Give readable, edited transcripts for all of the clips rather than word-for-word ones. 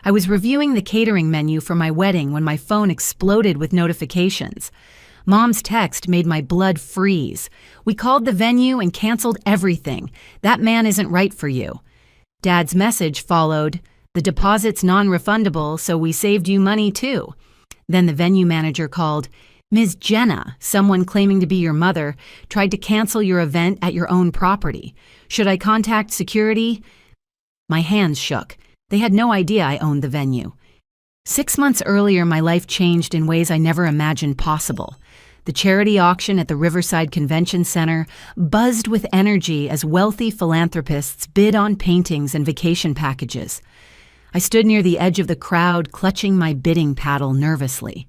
I was reviewing the catering menu for my wedding when my phone exploded with notifications. Mom's text made my blood freeze. "We called the venue and canceled everything. That man isn't right for you." Dad's message followed, "The deposit's non-refundable, so we saved you money too." Then the venue manager called, "Ms. Jenna, someone claiming to be your mother, tried to cancel your event at your own property. Should I contact security?" My hands shook. They had no idea I owned the venue. 6 months earlier, my life changed in ways I never imagined possible. The charity auction at the Riverside Convention Center buzzed with energy as wealthy philanthropists bid on paintings and vacation packages. I stood near the edge of the crowd, clutching my bidding paddle nervously.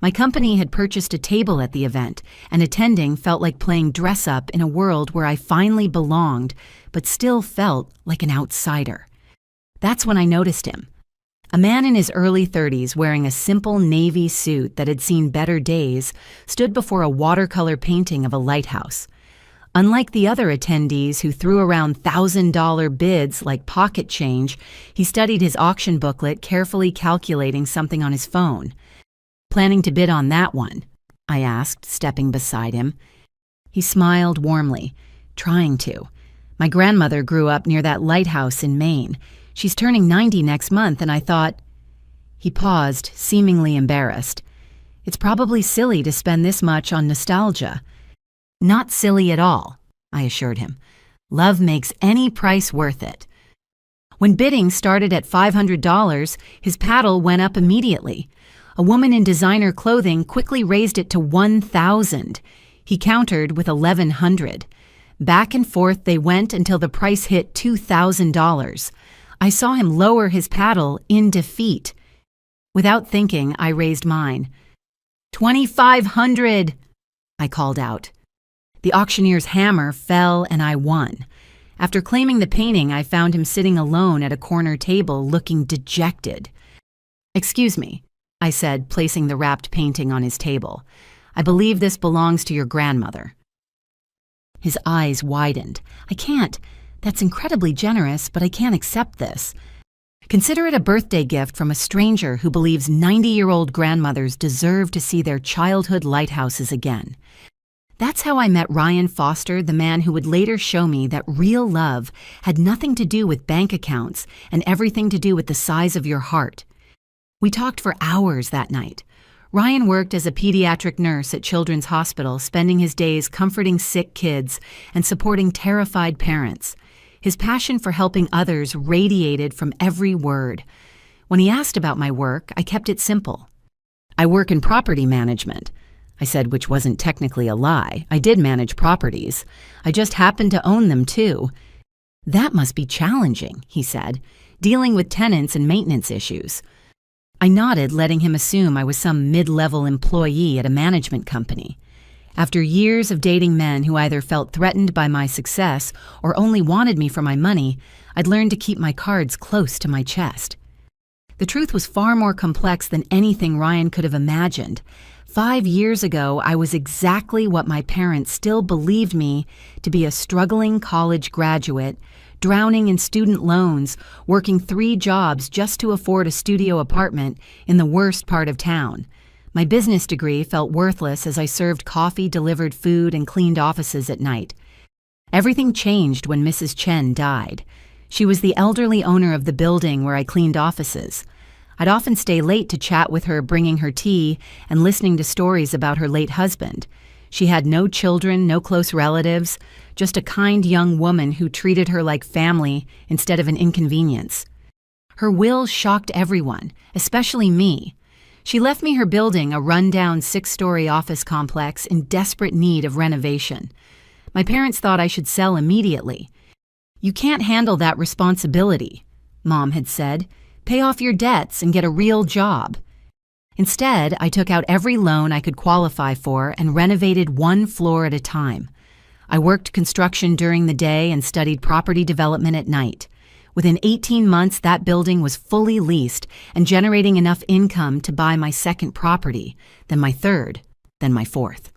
My company had purchased a table at the event, and attending felt like playing dress-up in a world where I finally belonged, but still felt like an outsider. That's when I noticed him. A man in his early 30s wearing a simple navy suit that had seen better days stood before a watercolor painting of a lighthouse. Unlike the other attendees who threw around $1,000 bids like pocket change, he studied his auction booklet, carefully calculating something on his phone. "Planning to bid on that one?" I asked, stepping beside him. He smiled warmly, trying to. "My grandmother grew up near that lighthouse in Maine. She's turning 90 next month, and I thought—" He paused, seemingly embarrassed. "It's probably silly to spend this much on nostalgia." "Not silly at all," I assured him. "Love makes any price worth it." When bidding started at $500, his paddle went up immediately. A woman in designer clothing quickly raised it to $1,000. He countered with $1,100. Back and forth they went until the price hit $2,000. I saw him lower his paddle in defeat. Without thinking, I raised mine. $2,500, I called out. The auctioneer's hammer fell and I won. After claiming the painting, I found him sitting alone at a corner table looking dejected. "Excuse me," I said, placing the wrapped painting on his table. "I believe this belongs to your grandmother." His eyes widened. "I can't. That's incredibly generous, but I can't accept this. Consider it a birthday gift from a stranger who believes 90-year-old grandmothers deserve to see their childhood lighthouses again." That's how I met Ryan Foster, the man who would later show me that real love had nothing to do with bank accounts and everything to do with the size of your heart. We talked for hours that night. Ryan worked as a pediatric nurse at Children's Hospital, spending his days comforting sick kids and supporting terrified parents. His passion for helping others radiated from every word. When he asked about my work, I kept it simple. "I work in property management," I said, which wasn't technically a lie. I did manage properties. I just happened to own them too. "That must be challenging," he said, "dealing with tenants and maintenance issues." I nodded, letting him assume I was some mid-level employee at a management company. After years of dating men who either felt threatened by my success or only wanted me for my money, I'd learned to keep my cards close to my chest. The truth was far more complex than anything Ryan could have imagined. 5 years ago, I was exactly what my parents still believed me to be: a struggling college graduate, drowning in student loans, working 3 jobs just to afford a studio apartment in the worst part of town. My business degree felt worthless as I served coffee, delivered food, and cleaned offices at night. Everything changed when Mrs. Chen died. She was the elderly owner of the building where I cleaned offices. I'd often stay late to chat with her, bringing her tea and listening to stories about her late husband. She had no children, no close relatives, just a kind young woman who treated her like family instead of an inconvenience. Her will shocked everyone, especially me. She left me her building, a rundown 6-story office complex in desperate need of renovation. My parents thought I should sell immediately. "You can't handle that responsibility," Mom had said. "Pay off your debts and get a real job." Instead, I took out every loan I could qualify for and renovated 1 floor at a time. I worked construction during the day and studied property development at night. Within 18 months, that building was fully leased and generating enough income to buy my 2nd property, then my 3rd, then my 4th.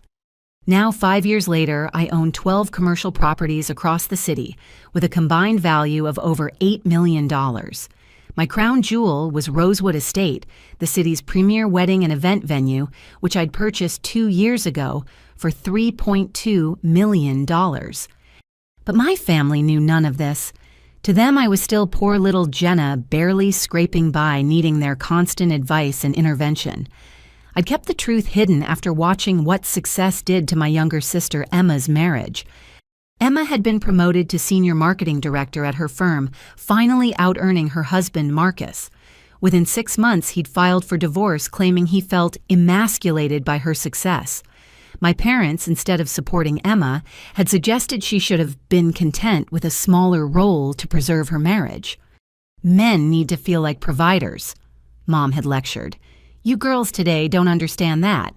Now, 5 years later, I own 12 commercial properties across the city with a combined value of over $8 million. My crown jewel was Rosewood Estate, the city's premier wedding and event venue, which I'd purchased 2 years ago for $3.2 million. But my family knew none of this. To them, I was still poor little Jenna, barely scraping by, needing their constant advice and intervention. I'd kept the truth hidden after watching what success did to my younger sister Emma's marriage. Emma had been promoted to senior marketing director at her firm, finally out-earning her husband, Marcus. Within 6 months, he'd filed for divorce, claiming he felt emasculated by her success. My parents, instead of supporting Emma, had suggested she should have been content with a smaller role to preserve her marriage. Men need to feel like providers, Mom had lectured. You girls today don't understand that.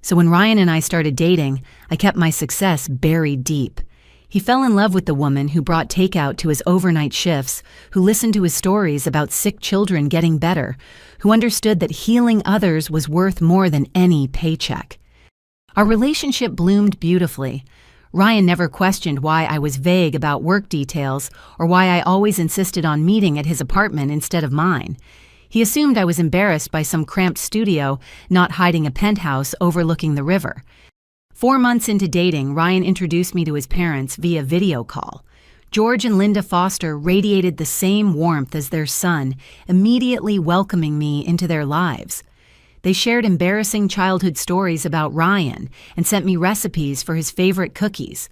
So when Ryan and I started dating, I kept my success buried deep. He fell in love with the woman who brought takeout to his overnight shifts, who listened to his stories about sick children getting better, who understood that healing others was worth more than any paycheck. Our relationship bloomed beautifully. Ryan never questioned why I was vague about work details or why I always insisted on meeting at his apartment instead of mine. He assumed I was embarrassed by some cramped studio, not hiding a penthouse overlooking the river. 4 months into dating, Ryan introduced me to his parents via video call. George and Linda Foster radiated the same warmth as their son, immediately welcoming me into their lives. They shared embarrassing childhood stories about Ryan and sent me recipes for his favorite cookies.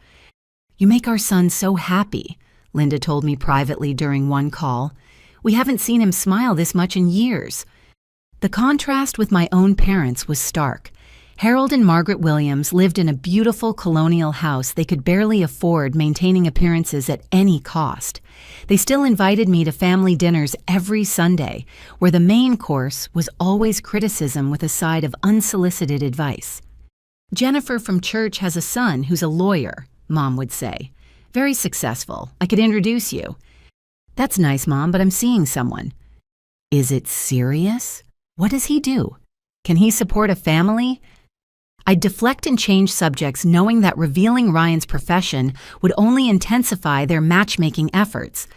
"You make our son so happy," Linda told me privately during one call. "We haven't seen him smile this much in years." The contrast with my own parents was stark. Harold and Margaret Williams lived in a beautiful colonial house they could barely afford, maintaining appearances at any cost. They still invited me to family dinners every Sunday, where the main course was always criticism with a side of unsolicited advice. "Jennifer from church has a son who's a lawyer," Mom would say. "Very successful. I could introduce you." "That's nice, Mom, but I'm seeing someone." "Is it serious? What does he do? Can he support a family?" I'd deflect and change subjects, knowing that revealing Ryan's profession would only intensify their matchmaking efforts.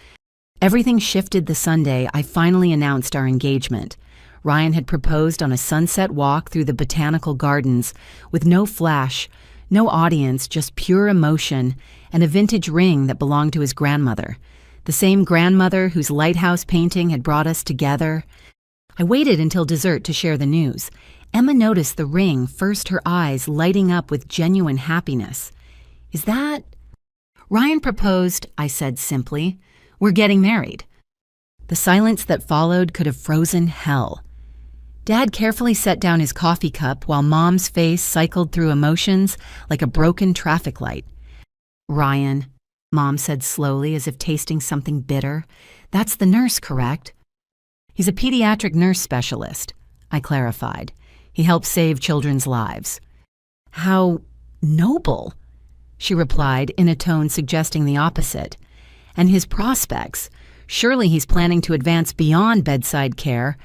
Everything shifted the Sunday I finally announced our engagement. Ryan had proposed on a sunset walk through the botanical gardens, with no flash, no audience, just pure emotion, and a vintage ring that belonged to his grandmother. The same grandmother whose lighthouse painting had brought us together. I waited until dessert to share the news. Emma noticed the ring, first her eyes lighting up with genuine happiness. "Is that—" "Ryan proposed," I said simply. "We're getting married." The silence that followed could have frozen hell. Dad carefully set down his coffee cup while Mom's face cycled through emotions like a broken traffic light. "Ryan," Mom said slowly, as if tasting something bitter. "That's the nurse, correct?" "He's a pediatric nurse specialist," I clarified. "He helps save children's lives." "How noble," she replied in a tone suggesting the opposite. "And his prospects? Surely he's planning to advance beyond bedside care."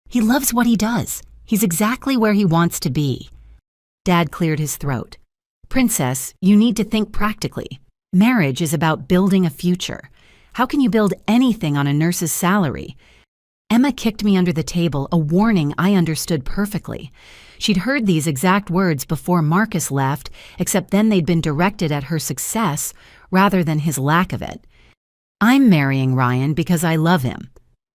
"He loves what he does. He's exactly where he wants to be." Dad cleared his throat. "Princess, you need to think practically. Marriage is about building a future. How can you build anything on a nurse's salary?" Emma kicked me under the table, a warning I understood perfectly. She'd heard these exact words before Marcus left, except then they'd been directed at her success rather than his lack of it. "I'm marrying Ryan because I love him,"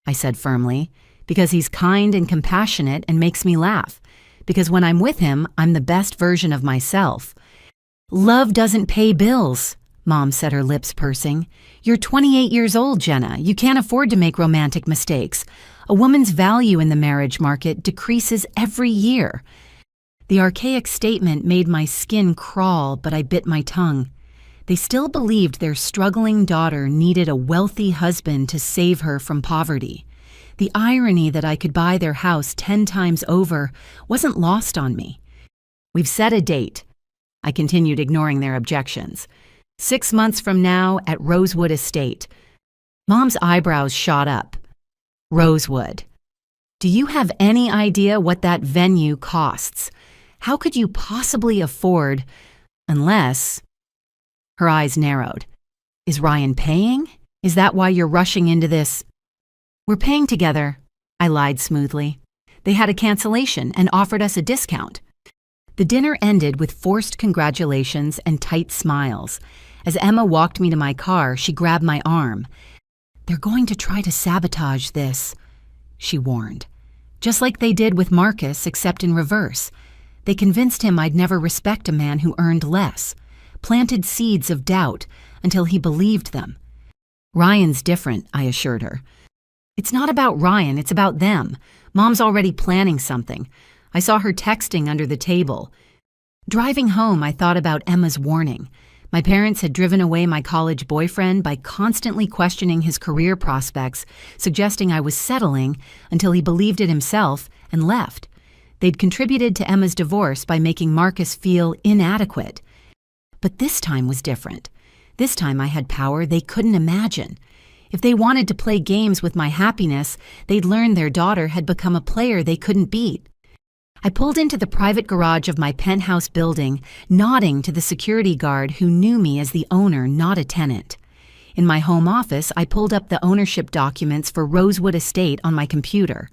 I said firmly, "because he's kind and compassionate and makes me laugh, because when I'm with him, I'm the best version of myself." "Love doesn't pay bills," Mom said, her lips pursing. "You're 28 years old, Jenna. You can't afford to make romantic mistakes. A woman's value in the marriage market decreases every year." The archaic statement made my skin crawl, but I bit my tongue. They still believed their struggling daughter needed a wealthy husband to save her from poverty. The irony that I could buy their house 10 times over wasn't lost on me. "We've set a date," I continued, ignoring their objections. "6 months from now at Rosewood Estate." Mom's eyebrows shot up. "Rosewood. Do you have any idea what that venue costs? How could you possibly afford, unless—" Her eyes narrowed. "Is Ryan paying? Is that why you're rushing into this?" "We're paying together," I lied smoothly. "They had a cancellation and offered us a discount." The dinner ended with forced congratulations and tight smiles. As Emma walked me to my car, she grabbed my arm. "They're going to try to sabotage this," she warned. "Just like they did with Marcus, except in reverse. They convinced him I'd never respect a man who earned less, planted seeds of doubt until he believed them." "Ryan's different," I assured her. "It's not about Ryan, it's about them. Mom's already planning something. I saw her texting under the table." Driving home, I thought about Emma's warning. My parents had driven away my college boyfriend by constantly questioning his career prospects, suggesting I was settling until he believed it himself and left. They'd contributed to Emma's divorce by making Marcus feel inadequate. But this time was different. This time I had power they couldn't imagine. If they wanted to play games with my happiness, they'd learn their daughter had become a player they couldn't beat. I pulled into the private garage of my penthouse building, nodding to the security guard who knew me as the owner, not a tenant. In my home office, I pulled up the ownership documents for Rosewood Estate on my computer.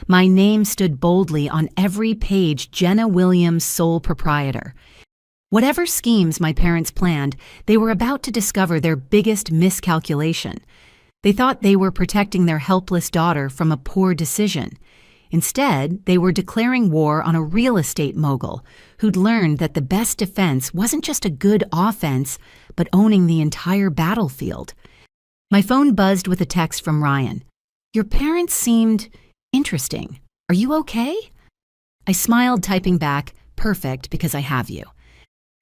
My name stood boldly on every page, Jenna Williams, sole proprietor. Whatever schemes my parents planned, they were about to discover their biggest miscalculation. They thought they were protecting their helpless daughter from a poor decision. Instead, they were declaring war on a real estate mogul who'd learned that the best defense wasn't just a good offense, but owning the entire battlefield. My phone buzzed with a text from Ryan. "Your parents seemed interesting. Are you okay?" I smiled, typing back, "Perfect, because I have you."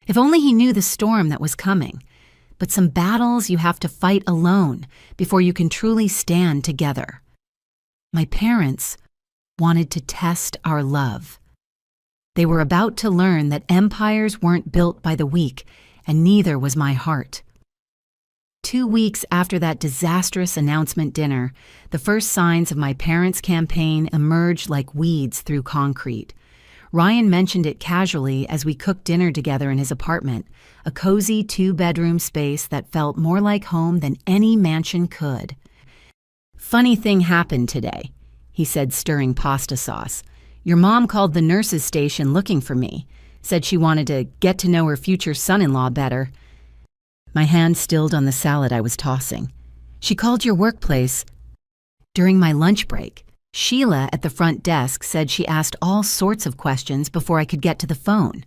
If only he knew the storm that was coming. But some battles you have to fight alone before you can truly stand together. My parents wanted to test our love. They were about to learn that empires weren't built by the weak, and neither was my heart. 2 weeks after that disastrous announcement dinner, the first signs of my parents' campaign emerged like weeds through concrete. Ryan mentioned it casually as we cooked dinner together in his apartment, a cozy 2-bedroom space that felt more like home than any mansion could. "Funny thing happened today," he said, stirring pasta sauce. "Your mom called the nurse's station looking for me, said she wanted to get to know her future son-in-law better." My hand stilled on the salad I was tossing. "She called your workplace during my lunch break. Sheila at the front desk said she asked all sorts of questions before I could get to the phone.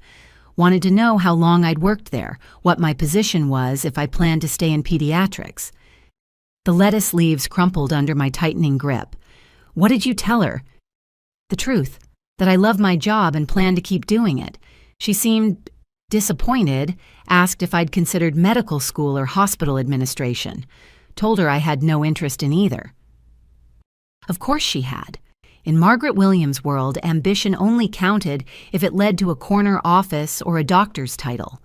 Wanted to know how long I'd worked there, what my position was if I planned to stay in pediatrics." The lettuce leaves crumpled under my tightening grip. "What did you tell her?" "The truth, that I love my job and plan to keep doing it. She seemed disappointed, asked if I'd considered medical school or hospital administration. Told her I had no interest in either." Of course she had. In Margaret Williams' world, ambition only counted if it led to a corner office or a doctor's title.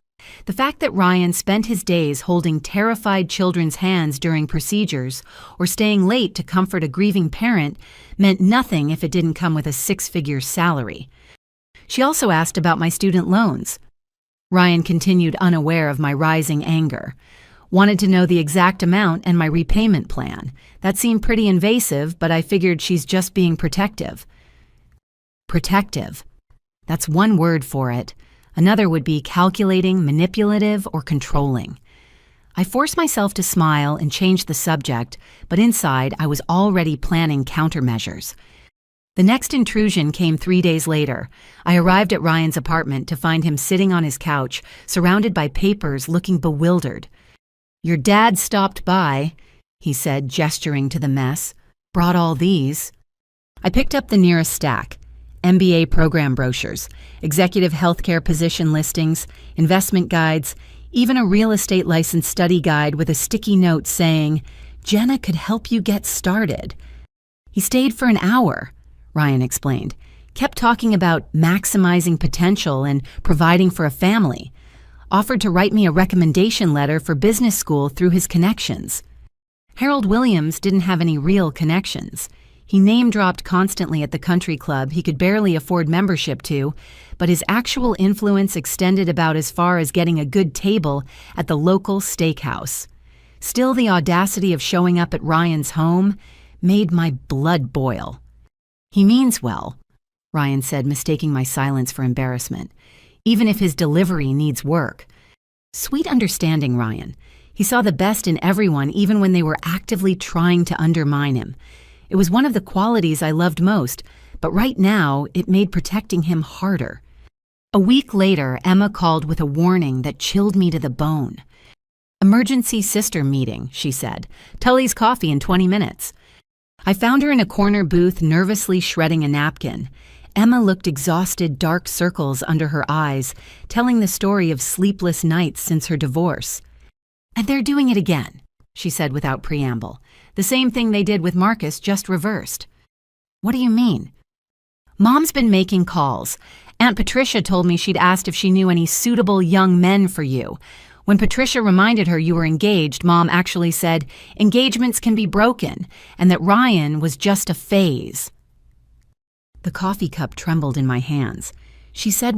The fact that Ryan spent his days holding terrified children's hands during procedures or staying late to comfort a grieving parent meant nothing if it didn't come with a 6-figure salary. She also asked about my student loans. Ryan continued, unaware of my rising anger. Wanted to know the exact amount and my repayment plan. That seemed pretty invasive, but I figured she's just being protective. Protective. That's one word for it. Another would be calculating, manipulative, or controlling. I forced myself to smile and change the subject, but inside I was already planning countermeasures. The next intrusion came 3 days later. I arrived at Ryan's apartment to find him sitting on his couch, surrounded by papers, looking bewildered. "Your dad stopped by," he said, gesturing to the mess. "Brought all these." I picked up the nearest stack. MBA program brochures, executive healthcare position listings, investment guides, even a real estate license study guide with a sticky note saying, "Jenna could help you get started." "He stayed for an hour," Ryan explained. "Kept talking about maximizing potential and providing for a family. Offered to write me a recommendation letter for business school through his connections." Harold Williams didn't have any real connections. He name-dropped constantly at the country club he could barely afford membership to, but his actual influence extended about as far as getting a good table at the local steakhouse. Still, the audacity of showing up at Ryan's home made my blood boil. "He means well," Ryan said, mistaking my silence for embarrassment, "even if his delivery needs work." Sweet understanding, Ryan. He saw the best in everyone even when they were actively trying to undermine him. It was one of the qualities I loved most, but right now it made protecting him harder. A week later, Emma called with a warning that chilled me to the bone. "Emergency sister meeting," she said. "Tully's coffee in 20 minutes. I found her in a corner booth nervously shredding a napkin. Emma looked exhausted, dark circles under her eyes, telling the story of sleepless nights since her divorce. "And they're doing it again," she said without preamble. "The same thing they did with Marcus, just reversed." "What do you mean?" "Mom's been making calls. Aunt Patricia told me she'd asked if she knew any suitable young men for you. When Patricia reminded her you were engaged, Mom actually said engagements can be broken and that Ryan was just a phase." The coffee cup trembled in my hands. She said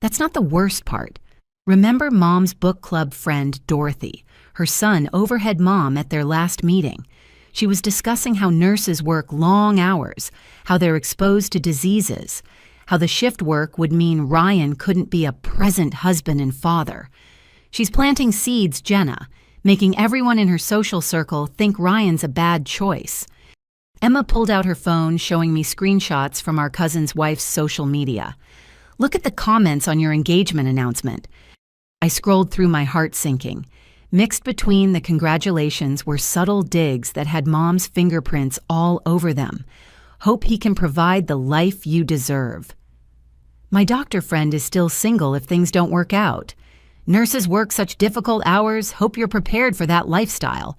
That's not the worst part. Remember Mom's book club friend Dorothy, her son overhead mom at their last meeting. She was discussing how nurses work long hours, how they're exposed to diseases, how the shift work would mean Ryan couldn't be a present husband and father. She's planting seeds, Jenna, making everyone in her social circle think Ryan's a bad choice. Emma pulled out her phone, showing me screenshots from our cousin's wife's social media. "Look at the comments on your engagement announcement." I scrolled through, my heart sinking. Mixed between the congratulations were subtle digs that had Mom's fingerprints all over them. "Hope he can provide the life you deserve." "My doctor friend is still single if things don't work out." "Nurses work such difficult hours, hope you're prepared for that lifestyle."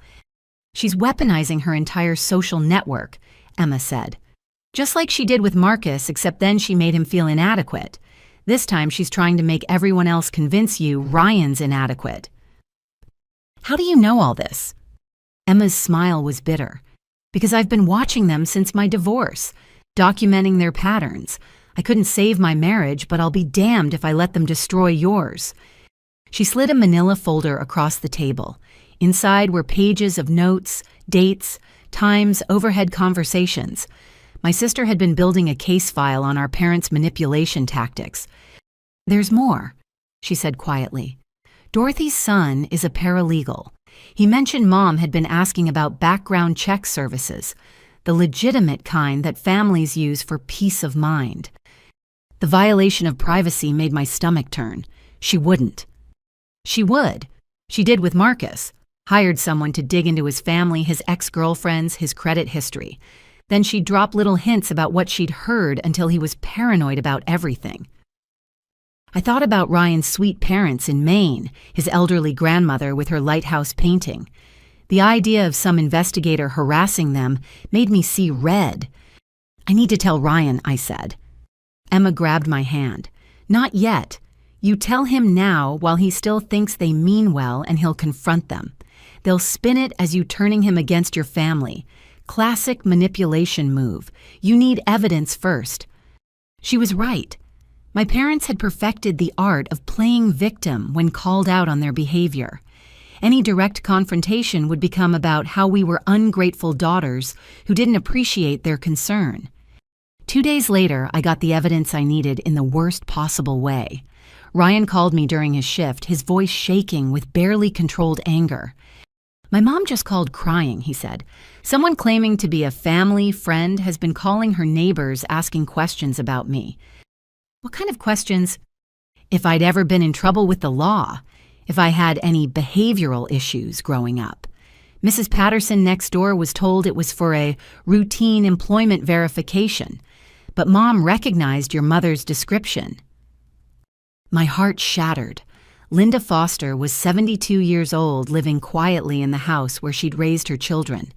"She's weaponizing her entire social network," Emma said. "Just like she did with Marcus, except then she made him feel inadequate. This time she's trying to make everyone else convince you Ryan's inadequate." "How do you know all this?" Emma's smile was bitter. "Because I've been watching them since my divorce, documenting their patterns. I couldn't save my marriage, but I'll be damned if I let them destroy yours." She slid a manila folder across the table. Inside were pages of notes, dates, times, overhead conversations. My sister had been building a case file on our parents' manipulation tactics. "There's more," she said quietly. "Dorothy's son is a paralegal. He mentioned Mom had been asking about background check services, the legitimate kind that families use for peace of mind." The violation of privacy made my stomach turn. She wouldn't. She would. She did with Marcus. Hired someone to dig into his family, his ex-girlfriends, his credit history. Then she'd drop little hints about what she'd heard until he was paranoid about everything. I thought about Ryan's sweet parents in Maine, his elderly grandmother with her lighthouse painting. The idea of some investigator harassing them made me see red. "I need to tell Ryan," I said. Emma grabbed my hand. "Not yet. You tell him now while he still thinks they mean well, and he'll confront them. They'll spin it as you turning him against your family. Classic manipulation move. You need evidence first." She was right. My parents had perfected the art of playing victim when called out on their behavior. Any direct confrontation would become about how we were ungrateful daughters who didn't appreciate their concern. 2 days later, I got the evidence I needed in the worst possible way. Ryan called me during his shift, his voice shaking with barely controlled anger. "My mom just called crying," he said. "Someone claiming to be a family friend has been calling her neighbors asking questions about me." "What kind of questions?" "If I'd ever been in trouble with the law, if I had any behavioral issues growing up. Mrs. Patterson next door was told it was for a routine employment verification, but Mom recognized your mother's description." My heart shattered. Linda Foster was 72 years old, living quietly in the house where she'd raised her children.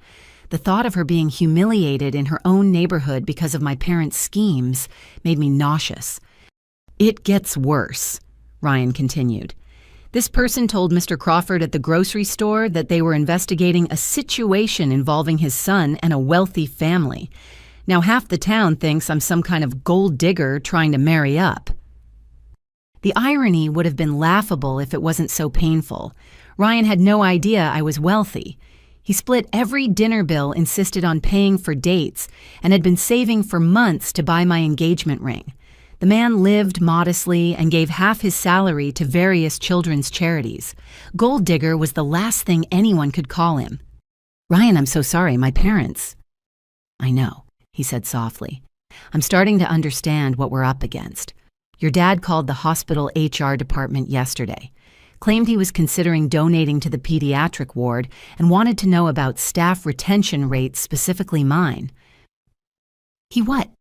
The thought of her being humiliated in her own neighborhood because of my parents' schemes made me nauseous. "It gets worse," Ryan continued. "This person told Mr. Crawford at the grocery store that they were investigating a situation involving his son and a wealthy family. Now half the town thinks I'm some kind of gold digger trying to marry up." The irony would have been laughable if it wasn't so painful. Ryan had no idea I was wealthy. He split every dinner bill, insisted on paying for dates, and had been saving for months to buy my engagement ring. The man lived modestly and gave half his salary to various children's charities. Gold digger was the last thing anyone could call him. "Ryan, I'm so sorry, my parents." "I know," he said softly. "I'm starting to understand what we're up against. Your dad called the hospital HR department yesterday, claimed he was considering donating to the pediatric ward, and wanted to know about staff retention rates, specifically mine." "He what?"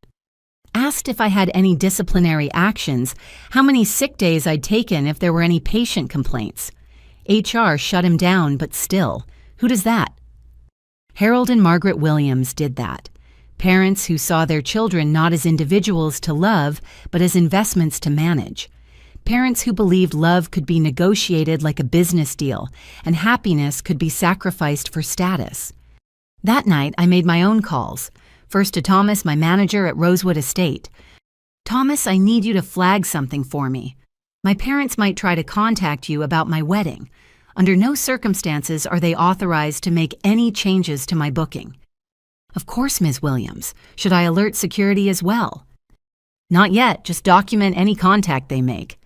"Asked if I had any disciplinary actions, how many sick days I'd taken if there were any patient complaints. HR shut him down, but still, who does that?" Harold and Margaret Williams did that. Parents who saw their children not as individuals to love, but as investments to manage. Parents who believed love could be negotiated like a business deal, and happiness could be sacrificed for status. That night, I made my own calls. First to Thomas, my manager at Rosewood Estate. "Thomas, I need you to flag something for me. My parents might try to contact you about my wedding. Under no circumstances are they authorized to make any changes to my booking." "Of course, Ms. Williams. Should I alert security as well?" "Not yet. Just document any contact they make."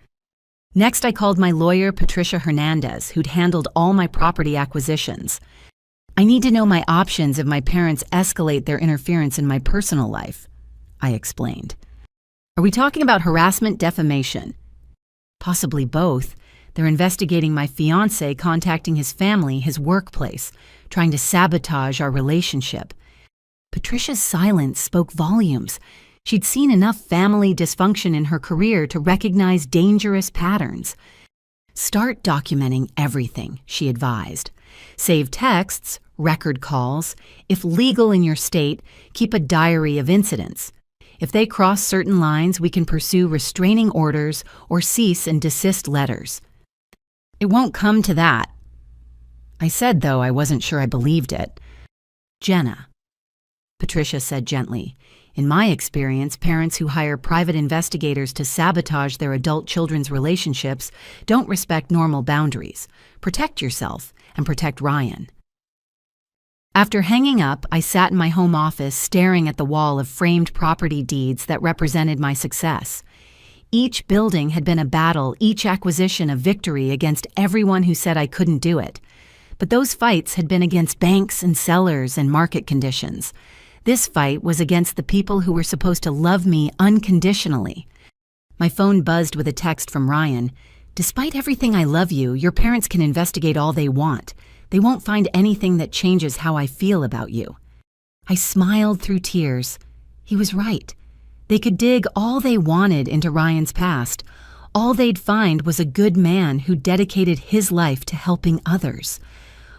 Next, I called my lawyer, Patricia Hernandez, who'd handled all my property acquisitions. "I need to know my options if my parents escalate their interference in my personal life," I explained. "Are we talking about harassment, defamation?" "Possibly both. They're investigating my fiancé contacting his family, his workplace, trying to sabotage our relationship." Patricia's silence spoke volumes. She'd seen enough family dysfunction in her career to recognize dangerous patterns. "Start documenting everything," she advised. "Save texts, record calls. If legal in your state, keep a diary of incidents. If they cross certain lines, we can pursue restraining orders or cease and desist letters." "It won't come to that." I said, though I wasn't sure I believed it. "Jenna," Patricia said gently, "in my experience, parents who hire private investigators to sabotage their adult children's relationships don't respect normal boundaries. Protect yourself and protect Ryan." After hanging up, I sat in my home office staring at the wall of framed property deeds that represented my success. Each building had been a battle, each acquisition a victory against everyone who said I couldn't do it. But those fights had been against banks and sellers and market conditions. This fight was against the people who were supposed to love me unconditionally. My phone buzzed with a text from Ryan. "Despite everything, I love you. Your parents can investigate all they want. They won't find anything that changes how I feel about you." I smiled through tears. He was right. They could dig all they wanted into Ryan's past. All they'd find was a good man who dedicated his life to helping others.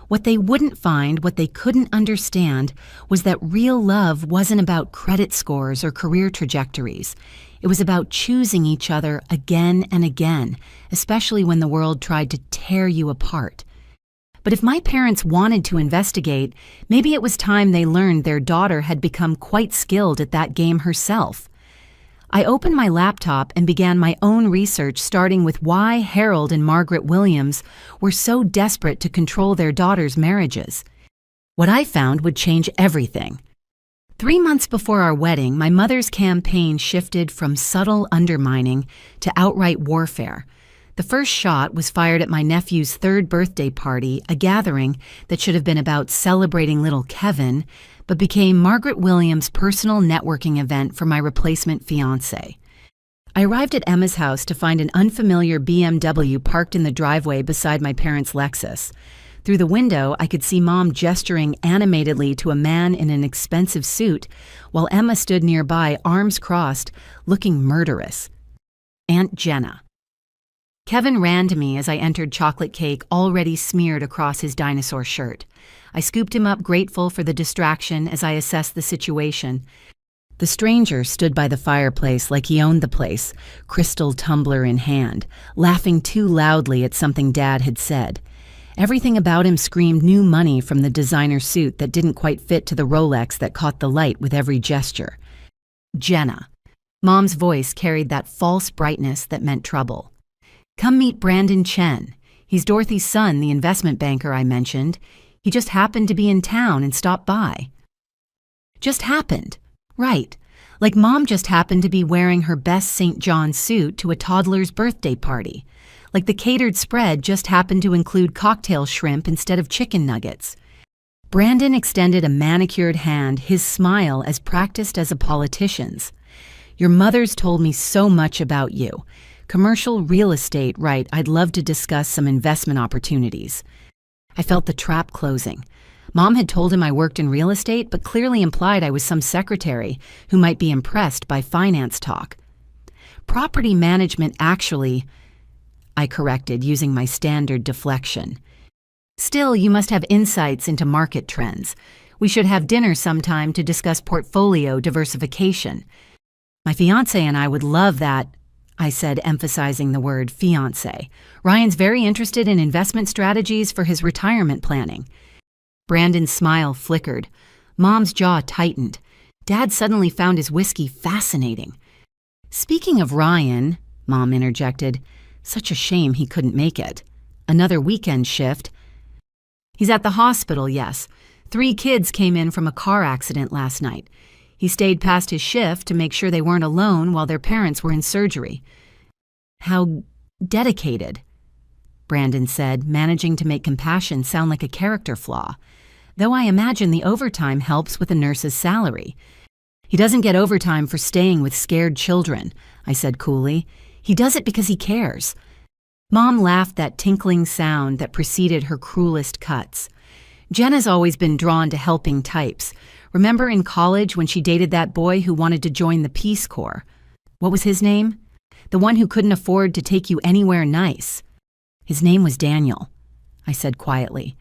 What they wouldn't find, what they couldn't understand, was that real love wasn't about credit scores or career trajectories. It was about choosing each other again and again, especially when the world tried to tear you apart. But if my parents wanted to investigate, maybe it was time they learned their daughter had become quite skilled at that game herself. I opened my laptop and began my own research, starting with why Harold and Margaret Williams were so desperate to control their daughters' marriages. What I found would change everything. 3 months before our wedding, my mother's campaign shifted from subtle undermining to outright warfare. The first shot was fired at my nephew's 3rd birthday party, a gathering that should have been about celebrating little Kevin, but became Margaret Williams' personal networking event for my replacement fiancé. I arrived at Emma's house to find an unfamiliar BMW parked in the driveway beside my parents' Lexus. Through the window, I could see Mom gesturing animatedly to a man in an expensive suit, while Emma stood nearby, arms crossed, looking murderous. Aunt Jenna. Kevin ran to me as I entered, chocolate cake already smeared across his dinosaur shirt. I scooped him up, grateful for the distraction as I assessed the situation. The stranger stood by the fireplace like he owned the place, crystal tumbler in hand, laughing too loudly at something Dad had said. Everything about him screamed new money from the designer suit that didn't quite fit to the Rolex that caught the light with every gesture. Jenna. Mom's voice carried that false brightness that meant trouble. "Come meet Brandon Chen. He's Dorothy's son, the investment banker I mentioned. He just happened to be in town and stopped by. Just happened. Right. Like Mom just happened to be wearing her best St. John suit to a toddler's birthday party. Like the catered spread just happened to include cocktail shrimp instead of chicken nuggets. Brandon extended a manicured hand, his smile as practiced as a politician's. Your mother's told me so much about you. Commercial real estate, right? I'd love to discuss some investment opportunities. I felt the trap closing. Mom had told him I worked in real estate, but clearly implied I was some secretary who might be impressed by finance talk. Property management, actually, I corrected using my standard deflection. Still, you must have insights into market trends. We should have dinner sometime to discuss portfolio diversification. My fiancé and I would love that, I said, emphasizing the word fiancé. Ryan's very interested in investment strategies for his retirement planning. Brandon's smile flickered. Mom's jaw tightened. Dad suddenly found his whiskey fascinating. Speaking of Ryan, Mom interjected, such a shame he couldn't make it. Another weekend shift. He's at the hospital, yes. 3 kids came in from a car accident last night. He stayed past his shift to make sure they weren't alone while their parents were in surgery. How dedicated, Brandon said, managing to make compassion sound like a character flaw. Though I imagine the overtime helps with a nurse's salary. He doesn't get overtime for staying with scared children, I said coolly. He does it because he cares. Mom laughed that tinkling sound that preceded her cruelest cuts. Jenna's always been drawn to helping types. Remember in college when she dated that boy who wanted to join the Peace Corps? What was his name? The one who couldn't afford to take you anywhere nice. His name was Daniel, I said quietly.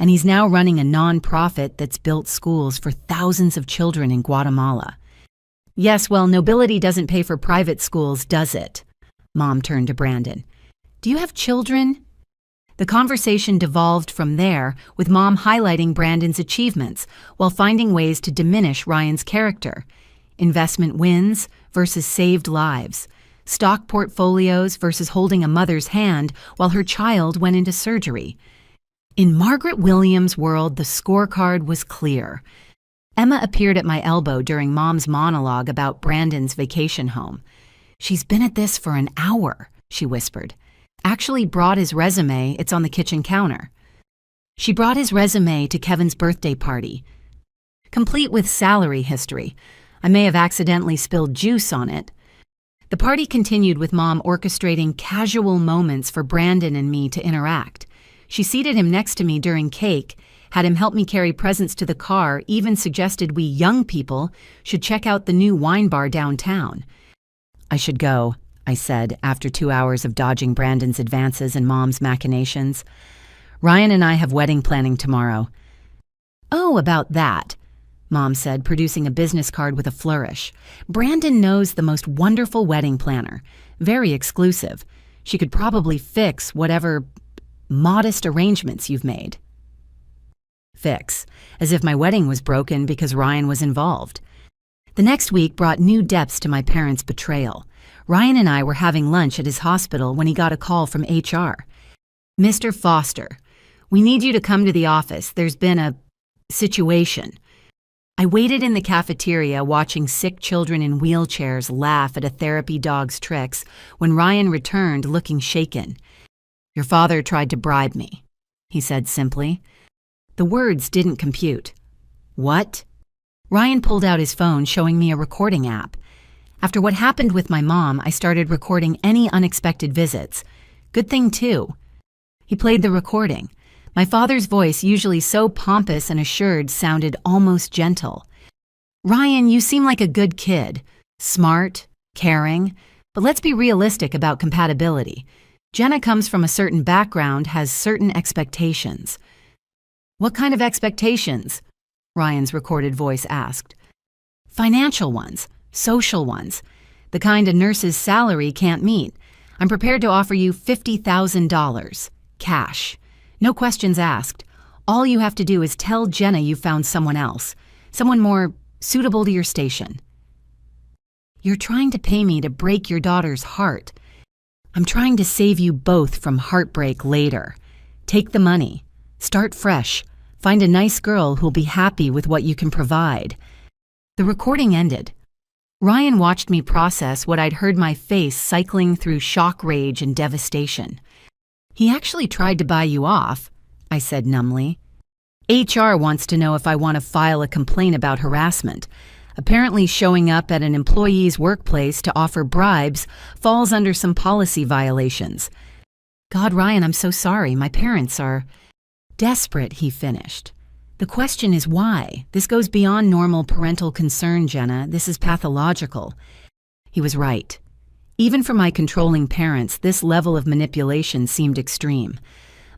And he's now running a non-profit that's built schools for thousands of children in Guatemala. Yes, well, nobility doesn't pay for private schools, does it? Mom turned to Brandon. Do you have children? The conversation devolved from there, with Mom highlighting Brandon's achievements while finding ways to diminish Ryan's character. Investment wins versus saved lives. Stock portfolios versus holding a mother's hand while her child went into surgery. In Margaret Williams' world, the scorecard was clear. Emma appeared at my elbow during Mom's monologue about Brandon's vacation home. She's been at this for an hour, she whispered. Actually brought his resume, it's on the kitchen counter. She brought his resume to Kevin's birthday party, complete with salary history. I may have accidentally spilled juice on it. The party continued with Mom orchestrating casual moments for Brandon and me to interact. She seated him next to me during cake, had him help me carry presents to the car, even suggested we young people should check out the new wine bar downtown. I should go, I said, after 2 hours of dodging Brandon's advances and Mom's machinations. Ryan and I have wedding planning tomorrow. Oh, about that, Mom said, producing a business card with a flourish. Brandon knows the most wonderful wedding planner. Very exclusive. She could probably fix whatever modest arrangements you've made. Fix. As if my wedding was broken because Ryan was involved. The next week brought new depths to my parents' betrayal. Ryan and I were having lunch at his hospital when he got a call from HR. Mr. Foster, we need you to come to the office. There's been a situation. I waited in the cafeteria watching sick children in wheelchairs laugh at a therapy dog's tricks when Ryan returned looking shaken. Your father tried to bribe me, he said simply. The words didn't compute. What? Ryan pulled out his phone, showing me a recording app. After what happened with my mom, I started recording any unexpected visits. Good thing, too. He played the recording. My father's voice, usually so pompous and assured, sounded almost gentle. Ryan, you seem like a good kid. Smart, caring, but let's be realistic about compatibility. Jenna comes from a certain background, has certain expectations. What kind of expectations? Ryan's recorded voice asked. Financial ones, social ones, the kind a nurse's salary can't meet. I'm prepared to offer you $50,000, cash. No questions asked. All you have to do is tell Jenna you found someone else, someone more suitable to your station. You're trying to pay me to break your daughter's heart. I'm trying to save you both from heartbreak later. Take the money. Start fresh. Find a nice girl who'll be happy with what you can provide." The recording ended. Ryan watched me process what I'd heard, my face cycling through shock, rage, and devastation. "He actually tried to buy you off," I said numbly. "HR wants to know if I want to file a complaint about harassment. Apparently showing up at an employee's workplace to offer bribes falls under some policy violations." "God, Ryan, I'm so sorry. My parents are desperate," he finished. "The question is why? This goes beyond normal parental concern, Jenna. This is pathological." He was right. Even for my controlling parents, this level of manipulation seemed extreme.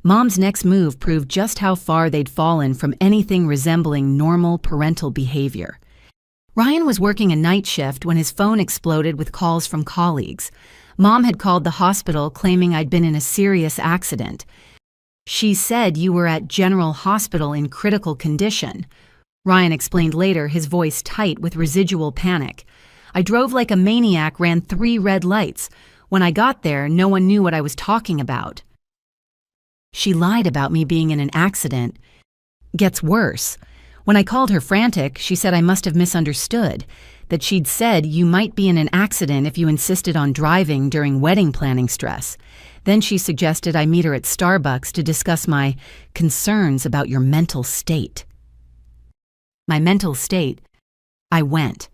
Mom's next move proved just how far they'd fallen from anything resembling normal parental behavior. Ryan was working a night shift when his phone exploded with calls from colleagues. Mom had called the hospital claiming I'd been in a serious accident. "She said you were at General Hospital in critical condition," Ryan explained later, his voice tight with residual panic. "I drove like a maniac, ran 3 red lights. When I got there, no one knew what I was talking about." She lied about me being in an accident. Gets worse. When I called her frantic, she said I must have misunderstood, that she'd said you might be in an accident if you insisted on driving during wedding planning stress. Then she suggested I meet her at Starbucks to discuss my concerns about your mental state. My mental state? I went.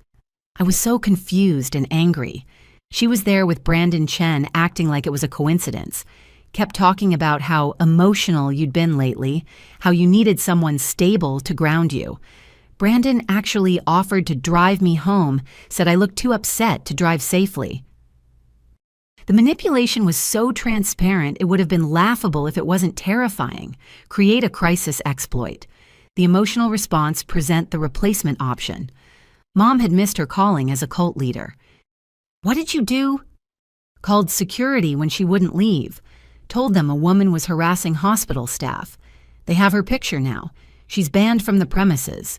I was so confused and angry. She was there with Brandon Chen, acting like it was a coincidence. Kept talking about how emotional you'd been lately, how you needed someone stable to ground you. Brandon actually offered to drive me home, said I looked too upset to drive safely. The manipulation was so transparent it would have been laughable if it wasn't terrifying. Create a crisis exploit. The emotional response, present the replacement option. Mom had missed her calling as a cult leader. "What did you do?" "Called security when she wouldn't leave. Told them a woman was harassing hospital staff. They have her picture now. She's banned from the premises."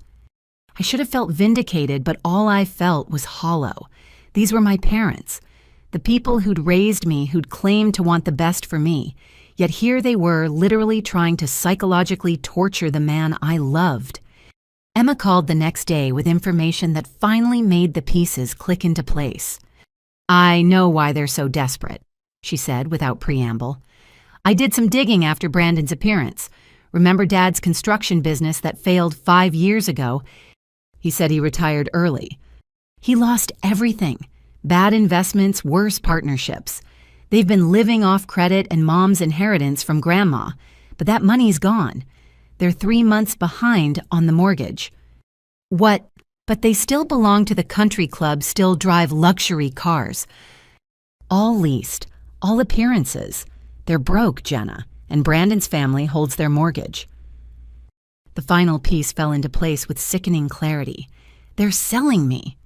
I should have felt vindicated, but all I felt was hollow. These were my parents. The people who'd raised me, who'd claimed to want the best for me. Yet here they were, literally trying to psychologically torture the man I loved. Emma called the next day with information that finally made the pieces click into place. "I know why they're so desperate," she said without preamble. "I did some digging after Brandon's appearance. Remember Dad's construction business that failed 5 years ago? He said he retired early. He lost everything. Bad investments, worse partnerships. They've been living off credit and Mom's inheritance from Grandma, but that money's gone. They're 3 months behind on the mortgage." "What? But they still belong to the country club, still drive luxury cars." "All leased, all appearances. They're broke, Jenna, and Brandon's family holds their mortgage." The final piece fell into place with sickening clarity. They're selling me.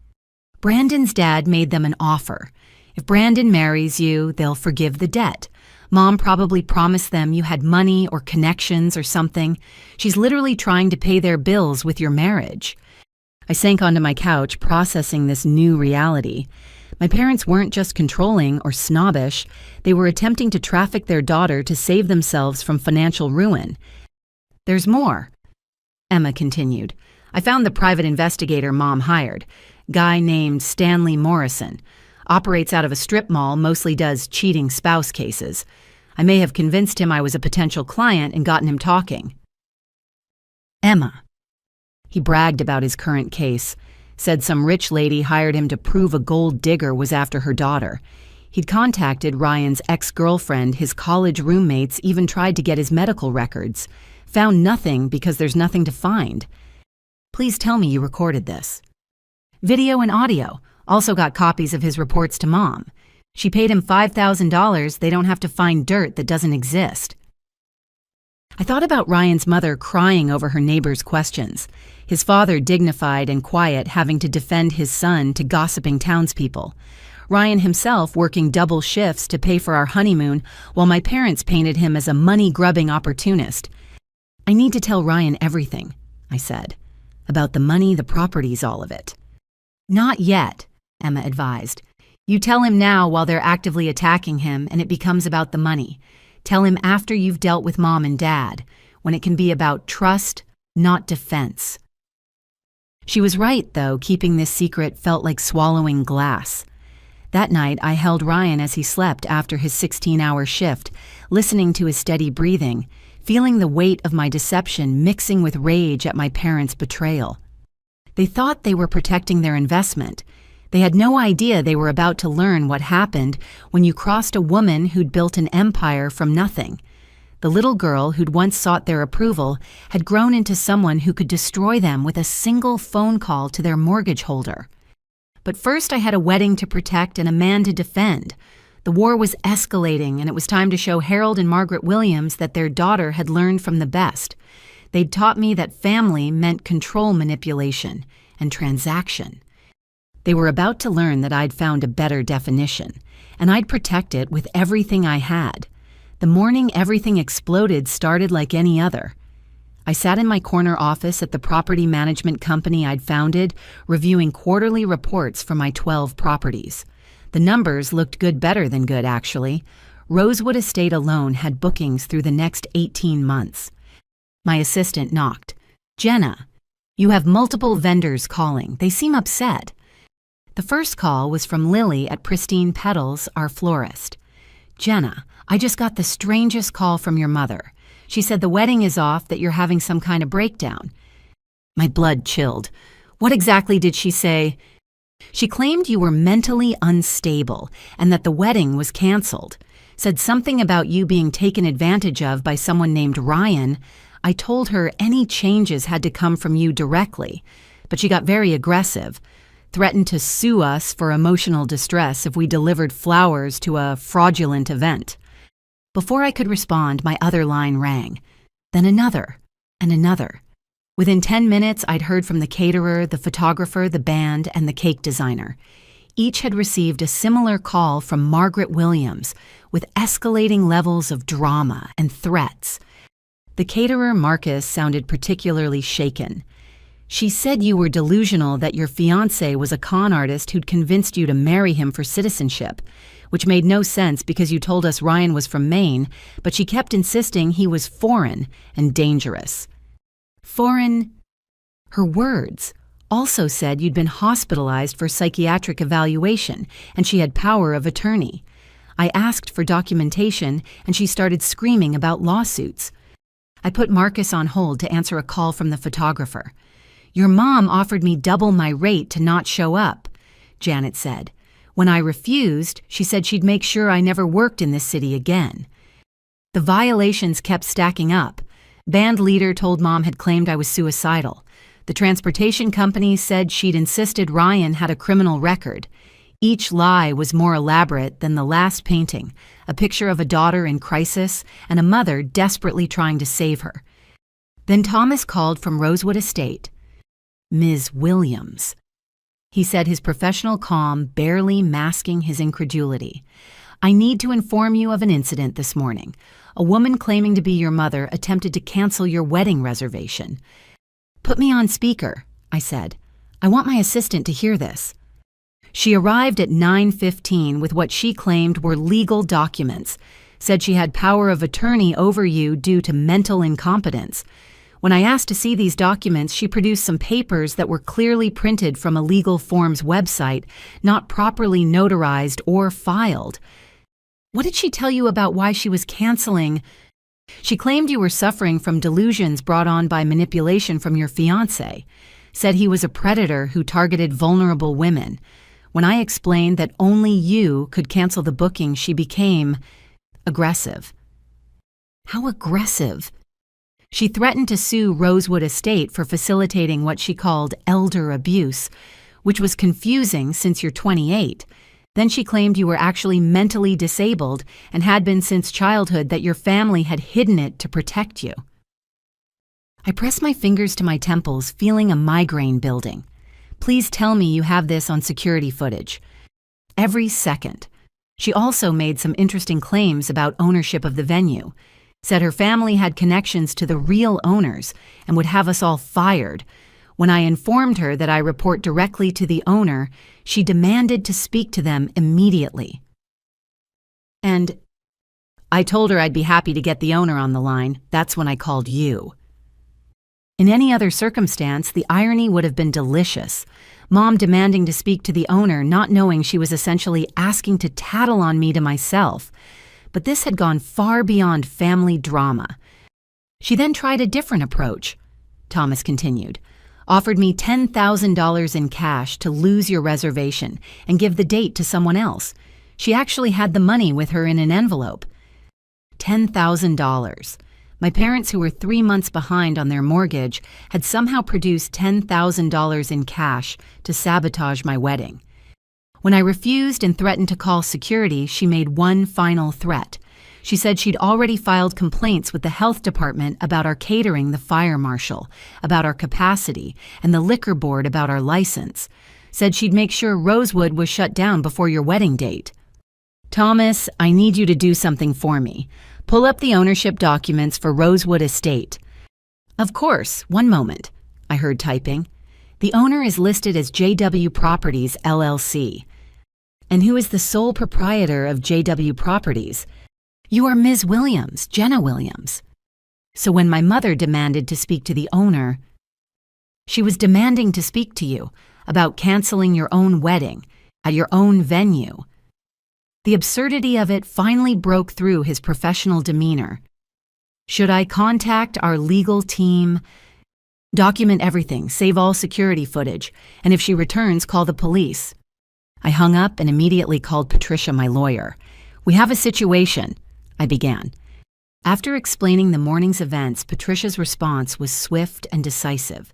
Brandon's dad made them an offer. If Brandon marries you, they'll forgive the debt. Mom probably promised them you had money or connections or something. She's literally trying to pay their bills with your marriage. I sank onto my couch, processing this new reality. My parents weren't just controlling or snobbish. They were attempting to traffic their daughter to save themselves from financial ruin. "There's more," Emma continued. "I found the private investigator Mom hired. Guy named Stanley Morrison. Operates out of a strip mall, mostly does cheating spouse cases. I may have convinced him I was a potential client and gotten him talking." "Emma." He bragged about his current case. Said some rich lady hired him to prove a gold digger was after her daughter. He'd contacted Ryan's ex-girlfriend, his college roommates, even tried to get his medical records. Found nothing because there's nothing to find. "Please tell me you recorded this." "Video and audio. Also got copies of his reports to Mom. She paid him $5,000. They don't have to find dirt that doesn't exist." I thought about Ryan's mother crying over her neighbor's questions. His father dignified and quiet, having to defend his son to gossiping townspeople. Ryan himself working double shifts to pay for our honeymoon, while my parents painted him as a money-grubbing opportunist. "I need to tell Ryan everything," I said. "About the money, the properties, all of it." "Not yet," Emma advised. "You tell him now while they're actively attacking him and it becomes about the money. Tell him after you've dealt with Mom and Dad, when it can be about trust, not defense. She was right, though. Keeping this secret felt like swallowing glass. That night, I held Ryan as he slept after his 16-hour shift, listening to his steady breathing, feeling the weight of my deception mixing with rage at my parents' betrayal. They thought they were protecting their investment. They had no idea they were about to learn what happened when you crossed a woman who'd built an empire from nothing. The little girl who'd once sought their approval had grown into someone who could destroy them with a single phone call to their mortgage holder. But first I had a wedding to protect and a man to defend. The war was escalating, and it was time to show Harold and Margaret Williams that their daughter had learned from the best. They'd taught me that family meant control manipulation and transaction. They were about to learn that I'd found a better definition, and I'd protect it with everything I had. The morning everything exploded started like any other. I sat in my corner office at the property management company I'd founded, reviewing quarterly reports for my 12 properties. The numbers looked good, better than good, actually. Rosewood Estate alone had bookings through the next 18 months. My assistant knocked. "Jenna, you have multiple vendors calling. They seem upset." The first call was from Lily at Pristine Petals, our florist. "Jenna, I just got the strangest call from your mother. She said the wedding is off, that you're having some kind of breakdown." My blood chilled. "What exactly did she say?" "She claimed you were mentally unstable and that the wedding was canceled. Said something about you being taken advantage of by someone named Ryan. I told her any changes had to come from you directly, but she got very aggressive. Threatened to sue us for emotional distress if we delivered flowers to a fraudulent event." Before I could respond, my other line rang. Then another, and another. Within 10 minutes, I'd heard from the caterer, the photographer, the band, and the cake designer. Each had received a similar call from Margaret Williams, with escalating levels of drama and threats. The caterer, Marcus, sounded particularly shaken. "She said you were delusional, that your fiancé was a con artist who'd convinced you to marry him for citizenship, which made no sense because you told us Ryan was from Maine, but she kept insisting he was foreign and dangerous." Foreign? Her words also said you'd been hospitalized for psychiatric evaluation and she had power of attorney. I asked for documentation and she started screaming about lawsuits. I put Marcus on hold to answer a call from the photographer. "Your mom offered me double my rate to not show up," Janet said. "When I refused, she said she'd make sure I never worked in this city again." The violations kept stacking up. Band leader told Mom had claimed I was suicidal. The transportation company said she'd insisted Ryan had a criminal record. Each lie was more elaborate than the last painting, a picture of a daughter in crisis and a mother desperately trying to save her. Then Thomas called from Rosewood Estate. "Ms. Williams." He said, his professional calm barely masking his incredulity. "I need to inform you of an incident this morning. A woman claiming to be your mother attempted to cancel your wedding reservation." "Put me on speaker," I said. "I want my assistant to hear this." She arrived at 9:15 with what she claimed were legal documents. Said she had power of attorney over you due to mental incompetence. When I asked to see these documents, she produced some papers that were clearly printed from a legal forms website, not properly notarized or filed. "What did she tell you about why she was canceling?" "She claimed you were suffering from delusions brought on by manipulation from your fiancé. Said he was a predator who targeted vulnerable women. When I explained that only you could cancel the booking, she became aggressive." "How aggressive?" "She threatened to sue Rosewood Estate for facilitating what she called elder abuse, which was confusing since you're 28. Then she claimed you were actually mentally disabled and had been since childhood, that your family had hidden it to protect you." I pressed my fingers to my temples, feeling a migraine building. "Please tell me you have this on security footage." "Every second." She also made some interesting claims about ownership of the venue. Said her family had connections to the real owners and would have us all fired. When I informed her that I report directly to the owner, she demanded to speak to them immediately. And I told her I'd be happy to get the owner on the line. That's when I called you. In any other circumstance, the irony would have been delicious. Mom demanding to speak to the owner, not knowing she was essentially asking to tattle on me to myself. But this had gone far beyond family drama. She then tried a different approach, Thomas continued. Offered me $10,000 in cash to lose your reservation and give the date to someone else. She actually had the money with her in an envelope. $10,000. My parents, who were 3 months behind on their mortgage, had somehow produced $10,000 in cash to sabotage my wedding. When I refused and threatened to call security, she made one final threat. She said she'd already filed complaints with the health department about our catering, the fire marshal, about our capacity, and the liquor board about our license. Said she'd make sure Rosewood was shut down before your wedding date. Thomas, I need you to do something for me. Pull up the ownership documents for Rosewood Estate. Of course, one moment, I heard typing. The owner is listed as JW Properties, LLC. And who is the sole proprietor of JW Properties? You are Ms. Williams, Jenna Williams. So when my mother demanded to speak to the owner, she was demanding to speak to you about canceling your own wedding at your own venue. The absurdity of it finally broke through his professional demeanor. Should I contact our legal team? Document everything, save all security footage, and if she returns, call the police. I hung up and immediately called Patricia, my lawyer. We have a situation, I began. After explaining the morning's events, Patricia's response was swift and decisive.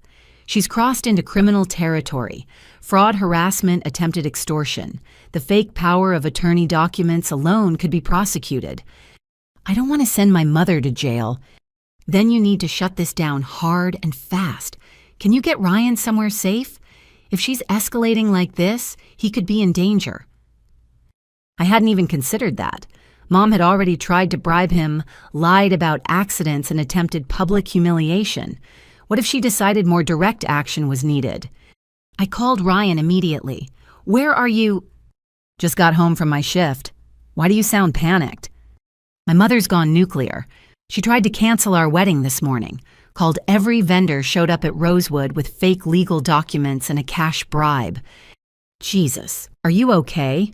She's crossed into criminal territory. Fraud, harassment, attempted extortion. The fake power of attorney documents alone could be prosecuted. I don't want to send my mother to jail. Then you need to shut this down hard and fast. Can you get Ryan somewhere safe? If she's escalating like this, he could be in danger. I hadn't even considered that. Mom had already tried to bribe him, lied about accidents, and attempted public humiliation. What if she decided more direct action was needed? I called Ryan immediately. Where are you? Just got home from my shift. Why do you sound panicked? My mother's gone nuclear. She tried to cancel our wedding this morning. Called every vendor showed up at Rosewood with fake legal documents and a cash bribe. Jesus, are you okay?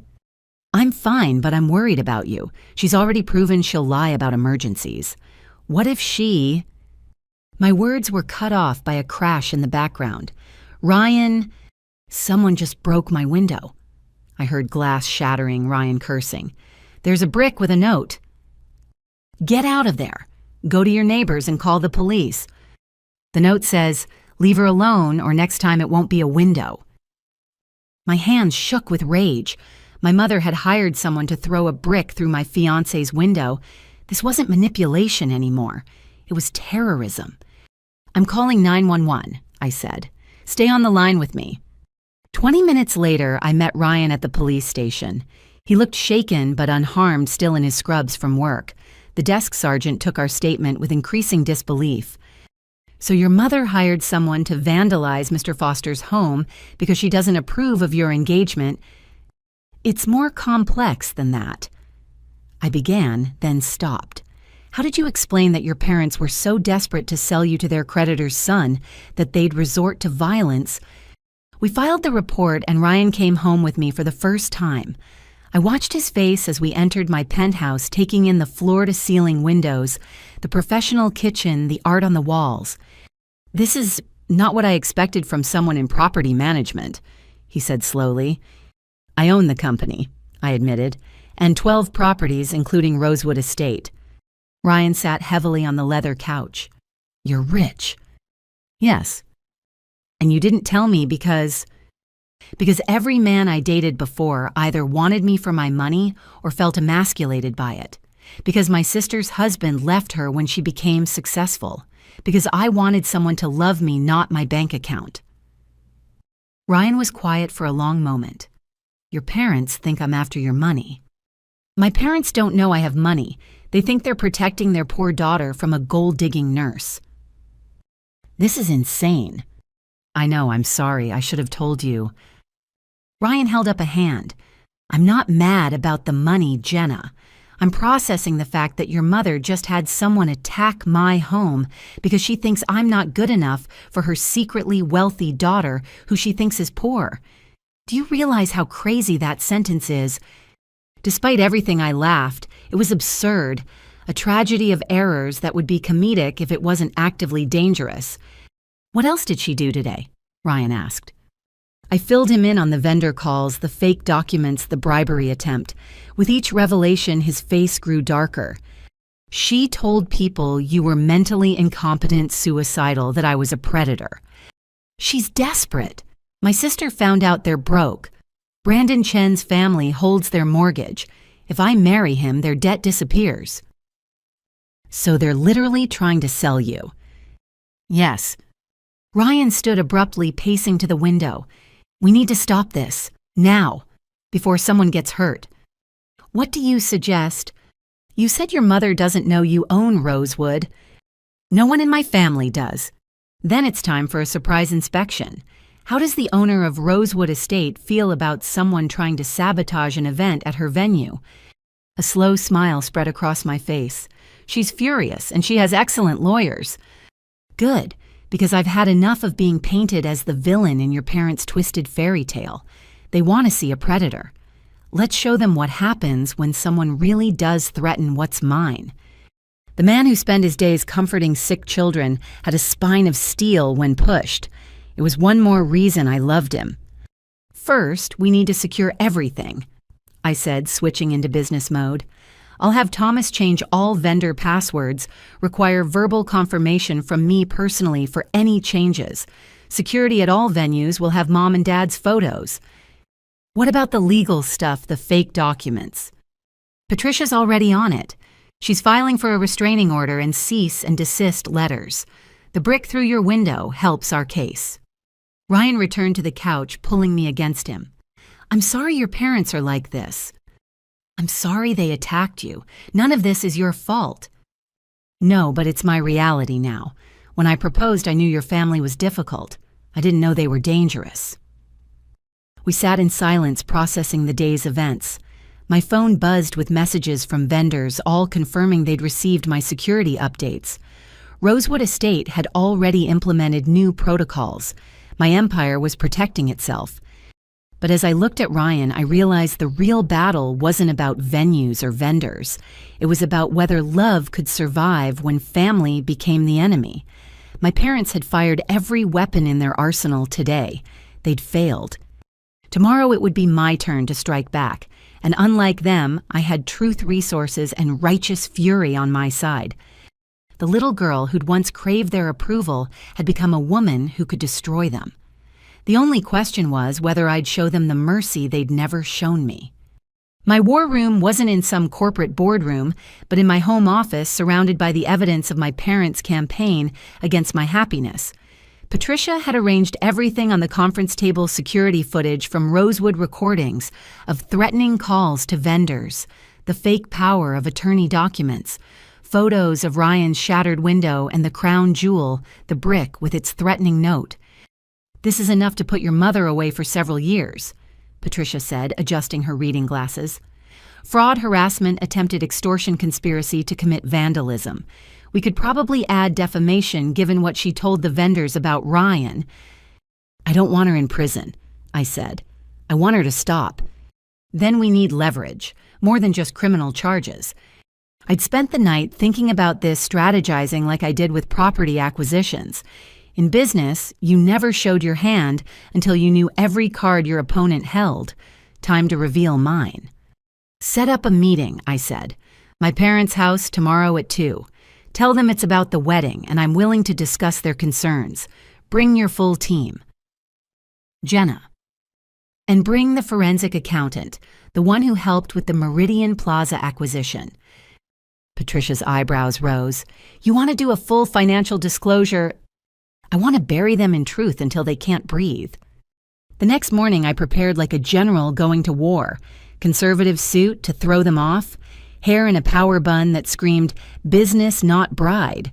I'm fine, but I'm worried about you. She's already proven she'll lie about emergencies. What if she... My words were cut off by a crash in the background. Ryan... Someone just broke my window. I heard glass shattering, Ryan cursing. There's a brick with a note. Get out of there. Go to your neighbors and call the police. The note says, leave her alone or next time it won't be a window. My hands shook with rage. My mother had hired someone to throw a brick through my fiancé's window. This wasn't manipulation anymore. It was terrorism. I'm calling 911, I said. Stay on the line with me. 20 minutes later, I met Ryan at the police station. He looked shaken but unharmed, still in his scrubs from work. The desk sergeant took our statement with increasing disbelief. So your mother hired someone to vandalize Mr. Foster's home because she doesn't approve of your engagement. It's more complex than that. I began, then stopped. How did you explain that your parents were so desperate to sell you to their creditor's son that they'd resort to violence? We filed the report and Ryan came home with me for the first time. I watched his face as we entered my penthouse, taking in the floor-to-ceiling windows, the professional kitchen, the art on the walls. This is not what I expected from someone in property management, he said slowly. I own the company, I admitted, and 12 properties, including Rosewood Estate. Ryan sat heavily on the leather couch. You're rich. Yes. And you didn't tell me because every man I dated before either wanted me for my money or felt emasculated by it. Because my sister's husband left her when she became successful. Because I wanted someone to love me, not my bank account. Ryan was quiet for a long moment. Your parents think I'm after your money. My parents don't know I have money. They think they're protecting their poor daughter from a gold-digging nurse. This is insane. I know, I'm sorry. I should have told you. Ryan held up a hand. I'm not mad about the money, Jenna. I'm processing the fact that your mother just had someone attack my home because she thinks I'm not good enough for her secretly wealthy daughter who she thinks is poor. Do you realize how crazy that sentence is? Despite everything, I laughed. It was absurd, a tragedy of errors that would be comedic if it wasn't actively dangerous. What else did she do today? Ryan asked. I filled him in on the vendor calls, the fake documents, the bribery attempt. With each revelation, his face grew darker. She told people you were mentally incompetent, suicidal, that I was a predator. She's desperate. My sister found out they're broke. Brandon Chen's family holds their mortgage. If I marry him, their debt disappears. So they're literally trying to sell you. Yes. Ryan stood abruptly, pacing to the window. We need to stop this, now, before someone gets hurt. What do you suggest? You said your mother doesn't know you own Rosewood. No one in my family does. Then it's time for a surprise inspection. How does the owner of Rosewood Estate feel about someone trying to sabotage an event at her venue? A slow smile spread across my face. She's furious, and she has excellent lawyers. Good. Because I've had enough of being painted as the villain in your parents' twisted fairy tale. They want to see a predator. Let's show them what happens when someone really does threaten what's mine. The man who spent his days comforting sick children had a spine of steel when pushed. It was one more reason I loved him. First, we need to secure everything, I said, switching into business mode. I'll have Thomas change all vendor passwords, require verbal confirmation from me personally for any changes. Security at all venues will have mom and dad's photos. What about the legal stuff, the fake documents? Patricia's already on it. She's filing for a restraining order and cease and desist letters. The brick through your window helps our case. Ryan returned to the couch, pulling me against him. I'm sorry your parents are like this. I'm sorry they attacked you. None of this is your fault. No, but it's my reality now. When I proposed, I knew your family was difficult. I didn't know they were dangerous. We sat in silence, processing the day's events. My phone buzzed with messages from vendors, all confirming they'd received my security updates. Rosewood Estate had already implemented new protocols. My empire was protecting itself. But as I looked at Ryan, I realized the real battle wasn't about venues or vendors. It was about whether love could survive when family became the enemy. My parents had fired every weapon in their arsenal today. They'd failed. Tomorrow it would be my turn to strike back, and unlike them, I had truth, resources, and righteous fury on my side. The little girl who'd once craved their approval had become a woman who could destroy them. The only question was whether I'd show them the mercy they'd never shown me. My war room wasn't in some corporate boardroom, but in my home office, surrounded by the evidence of my parents' campaign against my happiness. Patricia had arranged everything on the conference table security footage from Rosewood recordings of threatening calls to vendors, the fake power of attorney documents, photos of Ryan's shattered window and the crown jewel, the brick with its threatening note. This is enough to put your mother away for several years, Patricia said, adjusting her reading glasses. Fraud, harassment, attempted extortion conspiracy to commit vandalism. We could probably add defamation given what she told the vendors about Ryan. I don't want her in prison, I said. I want her to stop. Then we need leverage, more than just criminal charges. I'd spent the night thinking about this, strategizing like I did with property acquisitions. In business, you never showed your hand until you knew every card your opponent held. Time to reveal mine. Set up a meeting, I said. My parents' house tomorrow at 2. Tell them it's about the wedding and I'm willing to discuss their concerns. Bring your full team. Jenna. And bring the forensic accountant, the one who helped with the Meridian Plaza acquisition. Patricia's eyebrows rose. You want to do a full financial disclosure? I want to bury them in truth until they can't breathe. The next morning, I prepared like a general going to war. Conservative suit to throw them off, hair in a power bun that screamed, "Business, not bride."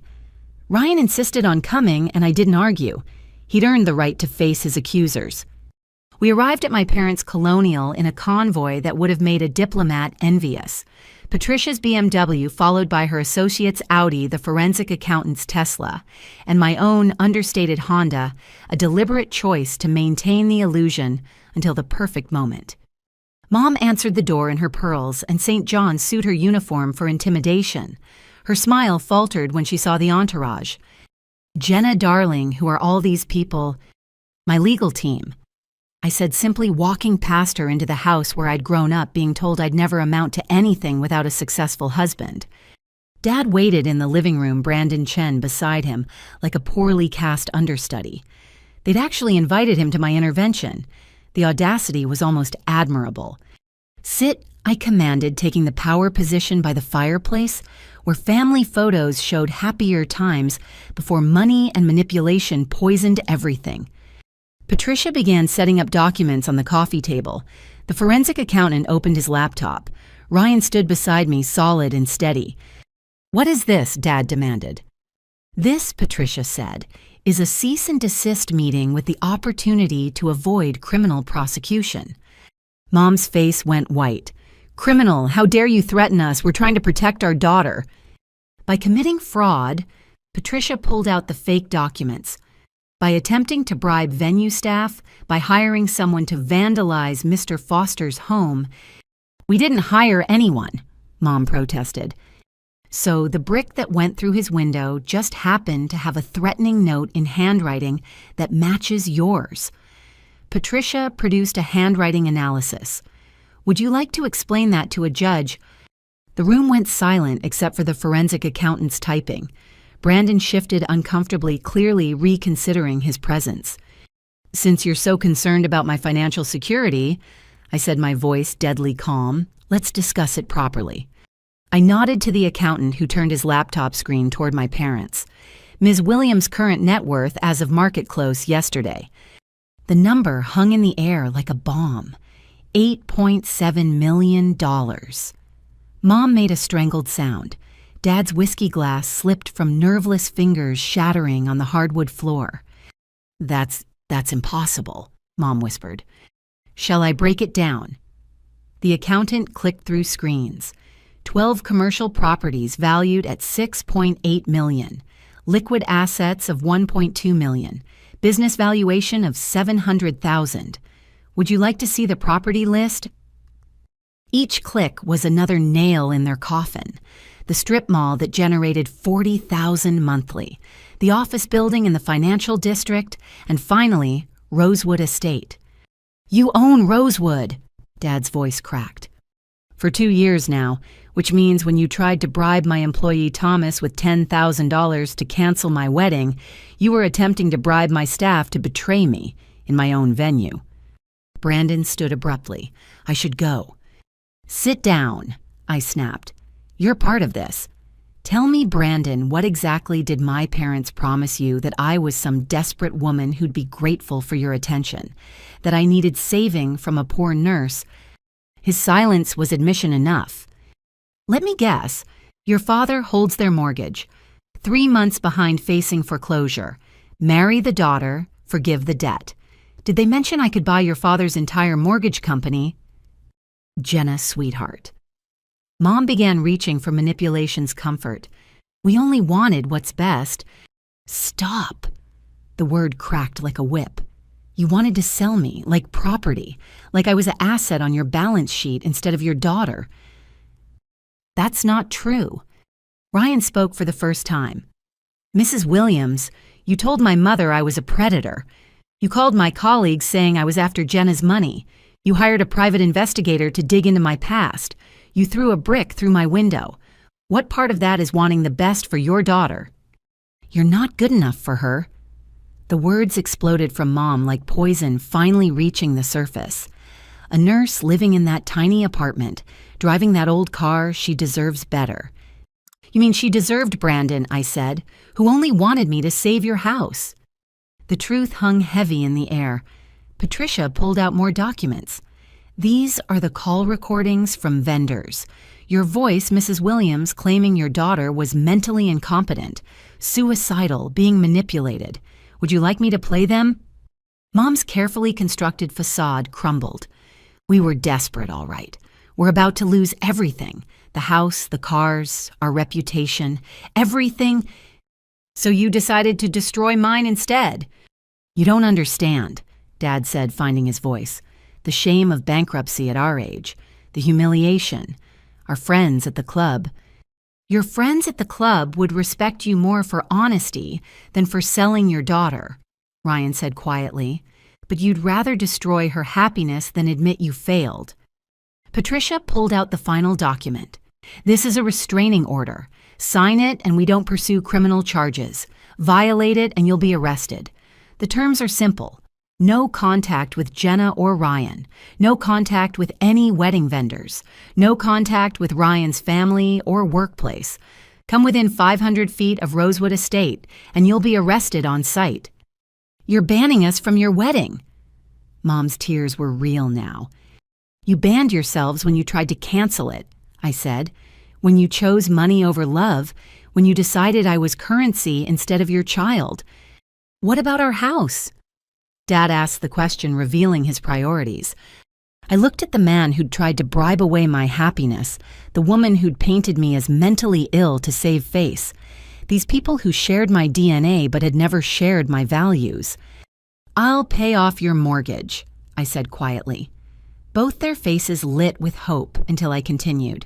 Ryan insisted on coming, and I didn't argue. He'd earned the right to face his accusers. We arrived at my parents' colonial in a convoy that would have made a diplomat envious. Patricia's BMW followed by her associate's Audi, the forensic accountant's Tesla, and my own understated Honda, a deliberate choice to maintain the illusion until the perfect moment. Mom answered the door in her pearls and St. John's suit her uniform for intimidation. Her smile faltered when she saw the entourage. "Jenna, darling, who are all these people?" "My legal team," I said, simply walking past her into the house where I'd grown up being told I'd never amount to anything without a successful husband. Dad waited in the living room, Brandon Chen beside him, like a poorly cast understudy. They'd actually invited him to my intervention. The audacity was almost admirable. "Sit," I commanded, taking the power position by the fireplace, where family photos showed happier times before money and manipulation poisoned everything. Patricia began setting up documents on the coffee table. The forensic accountant opened his laptop. Ryan stood beside me, solid and steady. "What is this?" Dad demanded. "This," Patricia said, "is a cease and desist meeting with the opportunity to avoid criminal prosecution." Mom's face went white. "Criminal, how dare you threaten us? We're trying to protect our daughter." By committing fraud, Patricia pulled out the fake documents. By attempting to bribe venue staff, by hiring someone to vandalize Mr. Foster's home. "We didn't hire anyone," Mom protested. "So the brick that went through his window just happened to have a threatening note in handwriting that matches yours." Patricia produced a handwriting analysis. "Would you like to explain that to a judge?" The room went silent except for the forensic accountant's typing. Brandon shifted uncomfortably, clearly reconsidering his presence. "Since you're so concerned about my financial security," I said, my voice deadly calm, "let's discuss it properly." I nodded to the accountant, who turned his laptop screen toward my parents. "Ms. Williams' current net worth as of market close yesterday." The number hung in the air like a bomb. $8.7 million. Mom made a strangled sound. Dad's whiskey glass slipped from nerveless fingers, shattering on the hardwood floor. That's impossible," Mom whispered. "Shall I break it down?" The accountant clicked through screens. 12 commercial properties valued at $6.8 million. Liquid assets of $1.2 million. Business valuation of $700,000. "Would you like to see the property list?" Each click was another nail in their coffin. The strip mall that generated $40,000 monthly, the office building in the financial district, and finally, Rosewood Estate. "You own Rosewood," Dad's voice cracked. "For 2 years now, which means when you tried to bribe my employee Thomas with $10,000 to cancel my wedding, you were attempting to bribe my staff to betray me in my own venue." Brandon stood abruptly. "I should go." "Sit down," I snapped. "You're part of this. Tell me, Brandon, what exactly did my parents promise you that I was some desperate woman who'd be grateful for your attention, that I needed saving from a poor nurse?" His silence was admission enough. "Let me guess. Your father holds their mortgage. 3 months behind facing foreclosure. Marry the daughter, forgive the debt. Did they mention I could buy your father's entire mortgage company?" "Jenna, sweetheart." Mom began reaching for manipulation's comfort. "We only wanted what's best." "Stop." The word cracked like a whip. "You wanted to sell me, like property, like I was an asset on your balance sheet instead of your daughter." "That's not true." Ryan spoke for the first time. "Mrs. Williams, you told my mother I was a predator. You called my colleagues saying I was after Jenna's money. You hired a private investigator to dig into my past. You threw a brick through my window. What part of that is wanting the best for your daughter?" "You're not good enough for her." The words exploded from Mom like poison finally reaching the surface. A nurse living in that tiny apartment, driving that old car, she deserves better. "You mean she deserved Brandon," I said, "who only wanted me to save your house." The truth hung heavy in the air. Patricia pulled out more documents. "These are the call recordings from vendors. Your voice, Mrs. Williams, claiming your daughter was mentally incompetent, suicidal, being manipulated. Would you like me to play them?" Mom's carefully constructed facade crumbled. We were desperate, all right. We're about to lose everything. The house, the cars, our reputation, everything. So you decided to destroy mine instead. You don't understand, Dad said, finding his voice. The shame of bankruptcy at our age, the humiliation, our friends at the club. Your friends at the club would respect you more for honesty than for selling your daughter, Ryan said quietly, but you'd rather destroy her happiness than admit you failed. Patricia pulled out the final document. This is a restraining order. Sign it and we don't pursue criminal charges. Violate it and you'll be arrested. The terms are simple. No contact with Jenna or Ryan. No contact with any wedding vendors. No contact with Ryan's family or workplace. Come within 500 feet of Rosewood Estate and you'll be arrested on site. You're banning us from your wedding. Mom's tears were real now. You banned yourselves when you tried to cancel it, I said. When you chose money over love, when you decided I was currency instead of your child. What about our house? Dad asked the question, revealing his priorities. I looked at the man who'd tried to bribe away my happiness, the woman who'd painted me as mentally ill to save face. These people who shared my DNA but had never shared my values. I'll pay off your mortgage, I said quietly. Both their faces lit with hope until I continued.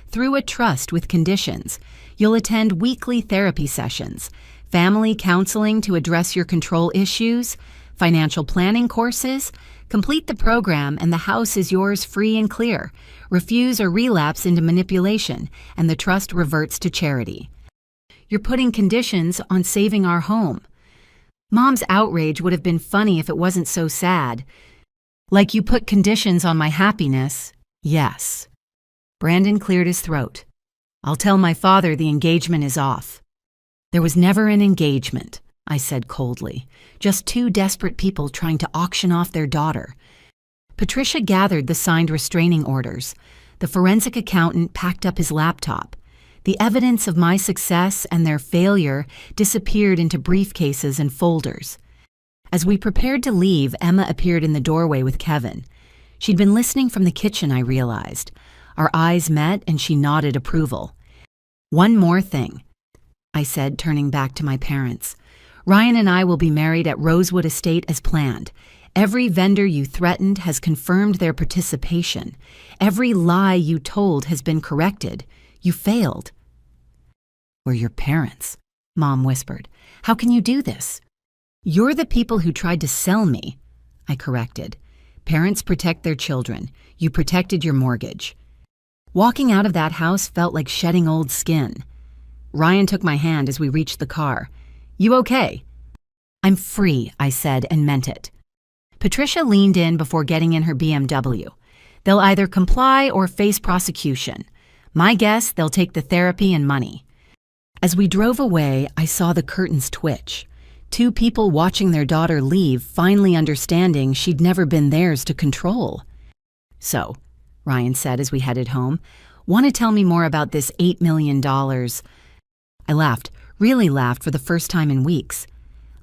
Through a trust with conditions, you'll attend weekly therapy sessions, family counseling to address your control issues, financial planning courses. Complete the program and the house is yours free and clear. Refuse or relapse into manipulation, and the trust reverts to charity. You're putting conditions on saving our home. Mom's outrage would have been funny if it wasn't so sad. Like you put conditions on my happiness? Yes. Brandon cleared his throat. I'll tell my father the engagement is off. There was never an engagement, I said coldly. Just two desperate people trying to auction off their daughter. Patricia gathered the signed restraining orders. The forensic accountant packed up his laptop. The evidence of my success and their failure disappeared into briefcases and folders. As we prepared to leave, Emma appeared in the doorway with Kevin. She'd been listening from the kitchen, I realized. Our eyes met and she nodded approval. One more thing, I said, turning back to my parents. Ryan and I will be married at Rosewood Estate as planned. Every vendor you threatened has confirmed their participation. Every lie you told has been corrected. You failed. We're your parents, Mom whispered. How can you do this? You're the people who tried to sell me, I corrected. Parents protect their children. You protected your mortgage. Walking out of that house felt like shedding old skin. Ryan took my hand as we reached the car. You okay? I'm free, I said, and meant it. Patricia leaned in before getting in her BMW. They'll either comply or face prosecution. My guess, they'll take the therapy and money. As we drove away, I saw the curtains twitch. Two people watching their daughter leave, finally understanding she'd never been theirs to control. So, Ryan said as we headed home, want to tell me more about this $8 million? I laughed, really laughed for the first time in weeks.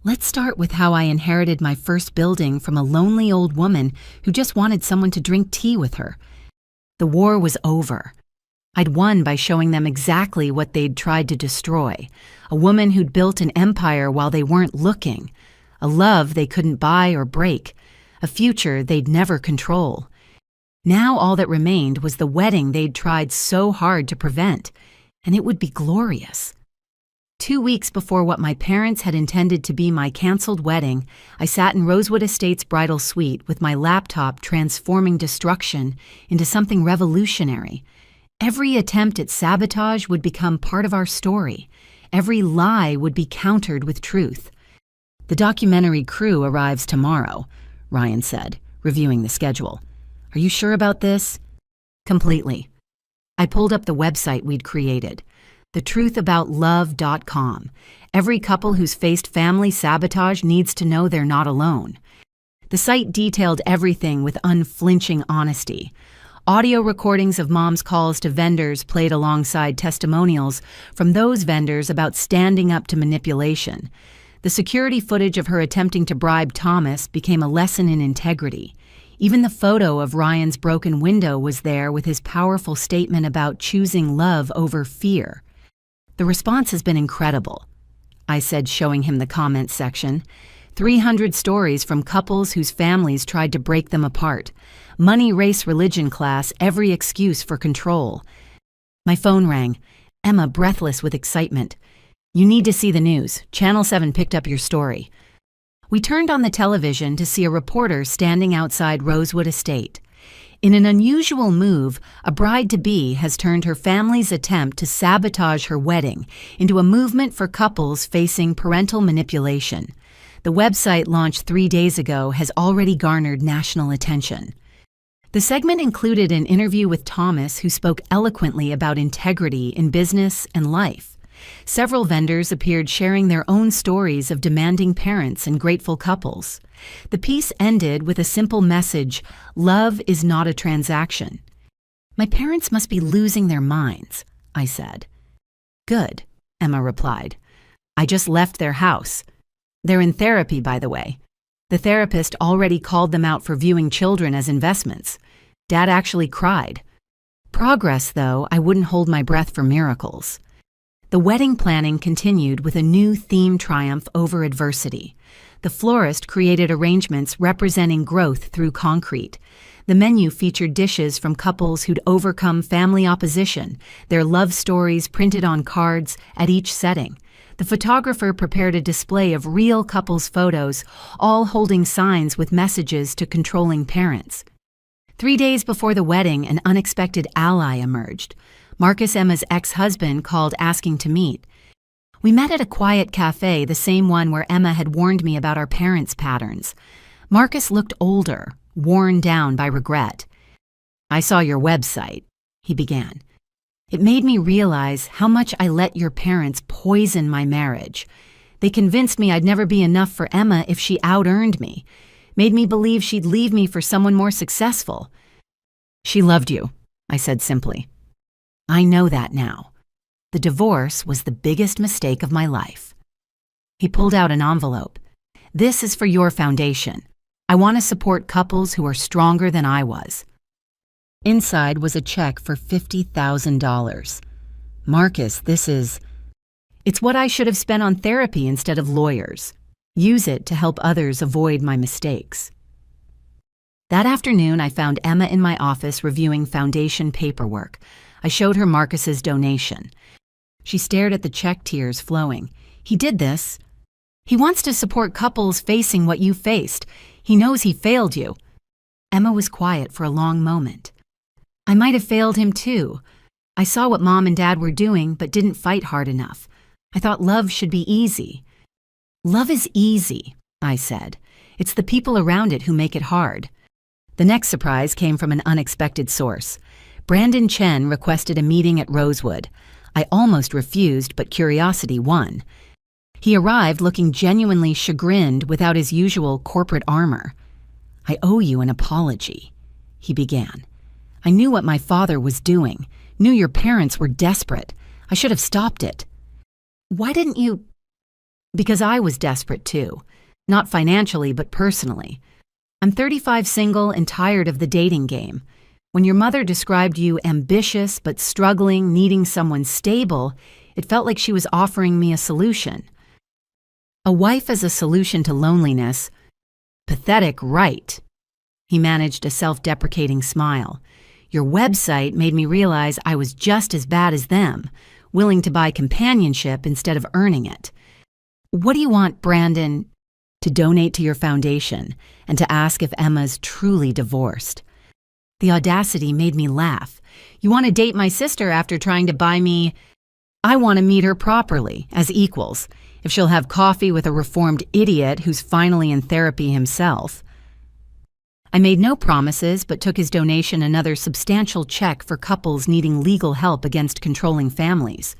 Let's start with how I inherited my first building from a lonely old woman who just wanted someone to drink tea with her. The war was over. I'd won by showing them exactly what they'd tried to destroy. A woman who'd built an empire while they weren't looking. A love they couldn't buy or break. A future they'd never control. Now all that remained was the wedding they'd tried so hard to prevent, and it would be glorious. 2 weeks before what my parents had intended to be my canceled wedding, I sat in Rosewood Estate's bridal suite with my laptop transforming destruction into something revolutionary. Every attempt at sabotage would become part of our story. Every lie would be countered with truth. The documentary crew arrives tomorrow, Ryan said, reviewing the schedule. Are you sure about this? Completely. I pulled up the website we'd created. thetruthaboutlove.com. Every couple who's faced family sabotage needs to know they're not alone. The site detailed everything with unflinching honesty. Audio recordings of Mom's calls to vendors played alongside testimonials from those vendors about standing up to manipulation. The security footage of her attempting to bribe Thomas became a lesson in integrity. Even the photo of Ryan's broken window was there with his powerful statement about choosing love over fear. The response has been incredible, I said, showing him the comments section. 300 stories from couples whose families tried to break them apart. Money, race, religion class, every excuse for control. My phone rang. Emma, breathless with excitement. You need to see the news. Channel 7 picked up your story. We turned on the television to see a reporter standing outside Rosewood Estate. In an unusual move, a bride-to-be has turned her family's attempt to sabotage her wedding into a movement for couples facing parental manipulation. The website, launched 3 days ago, has already garnered national attention. The segment included an interview with Thomas, who spoke eloquently about integrity in business and life. Several vendors appeared, sharing their own stories of demanding parents and grateful couples. The piece ended with a simple message: love is not a transaction. My parents must be losing their minds, I said. Good, Emma replied. I just left their house. They're in therapy, by the way. The therapist already called them out for viewing children as investments. Dad actually cried. Progress, though. I wouldn't hold my breath for miracles. The wedding planning continued with a new theme: triumph over adversity. The florist created arrangements representing growth through concrete. The menu featured dishes from couples who'd overcome family opposition, their love stories printed on cards at each setting. The photographer prepared a display of real couples' photos, all holding signs with messages to controlling parents. 3 days before the wedding, an unexpected ally emerged. Marcus, Emma's ex-husband, called asking to meet. We met at a quiet cafe, the same one where Emma had warned me about our parents' patterns. Marcus looked older, worn down by regret. I saw your website, he began. It made me realize how much I let your parents poison my marriage. They convinced me I'd never be enough for Emma if she out-earned me, made me believe she'd leave me for someone more successful. She loved you, I said simply. I know that now. The divorce was the biggest mistake of my life. He pulled out an envelope. This is for your foundation. I want to support couples who are stronger than I was. Inside was a check for $50,000. Marcus, it's what I should have spent on therapy instead of lawyers. Use it to help others avoid my mistakes. That afternoon, I found Emma in my office reviewing foundation paperwork. I showed her Marcus's donation. She stared at the check, tears flowing. He did this. He wants to support couples facing what you faced. He knows he failed you. Emma was quiet for a long moment. I might have failed him too. I saw what Mom and Dad were doing, but didn't fight hard enough. I thought love should be easy. Love is easy, I said. It's the people around it who make it hard. The next surprise came from an unexpected source. Brandon Chen requested a meeting at Rosewood. I almost refused, but curiosity won. He arrived looking genuinely chagrined without his usual corporate armor. I owe you an apology, he began. I knew what my father was doing, knew your parents were desperate. I should have stopped it. Why didn't you? Because I was desperate too. Not financially, but personally. I'm 35, single, and tired of the dating game. When your mother described you ambitious but struggling, needing someone stable, it felt like she was offering me a solution. A wife as a solution to loneliness? Pathetic, right? He managed a self-deprecating smile. Your website made me realize I was just as bad as them, willing to buy companionship instead of earning it. What do you want, Brandon? To donate to your foundation and to ask if Emma's truly divorced. The audacity made me laugh. You want to date my sister after trying to buy me? I want to meet her properly, as equals, if she'll have coffee with a reformed idiot who's finally in therapy himself. I made no promises, but took his donation, another substantial check for couples needing legal help against controlling families.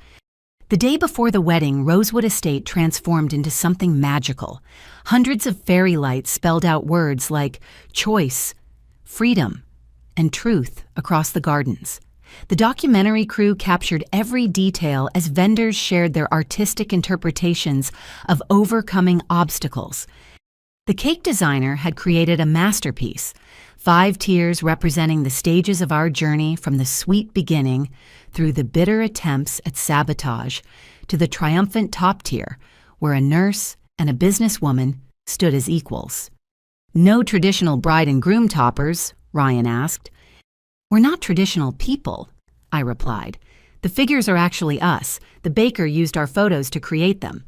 The day before the wedding, Rosewood Estate transformed into something magical. Hundreds of fairy lights spelled out words like choice, freedom, and truth across the gardens. The documentary crew captured every detail as vendors shared their artistic interpretations of overcoming obstacles. The cake designer had created a masterpiece, 5 tiers representing the stages of our journey from the sweet beginning through the bitter attempts at sabotage to the triumphant top tier, where a nurse and a businesswoman stood as equals. No traditional bride and groom toppers, Ryan asked. We're not traditional people, I replied. The figures are actually us. The baker used our photos to create them.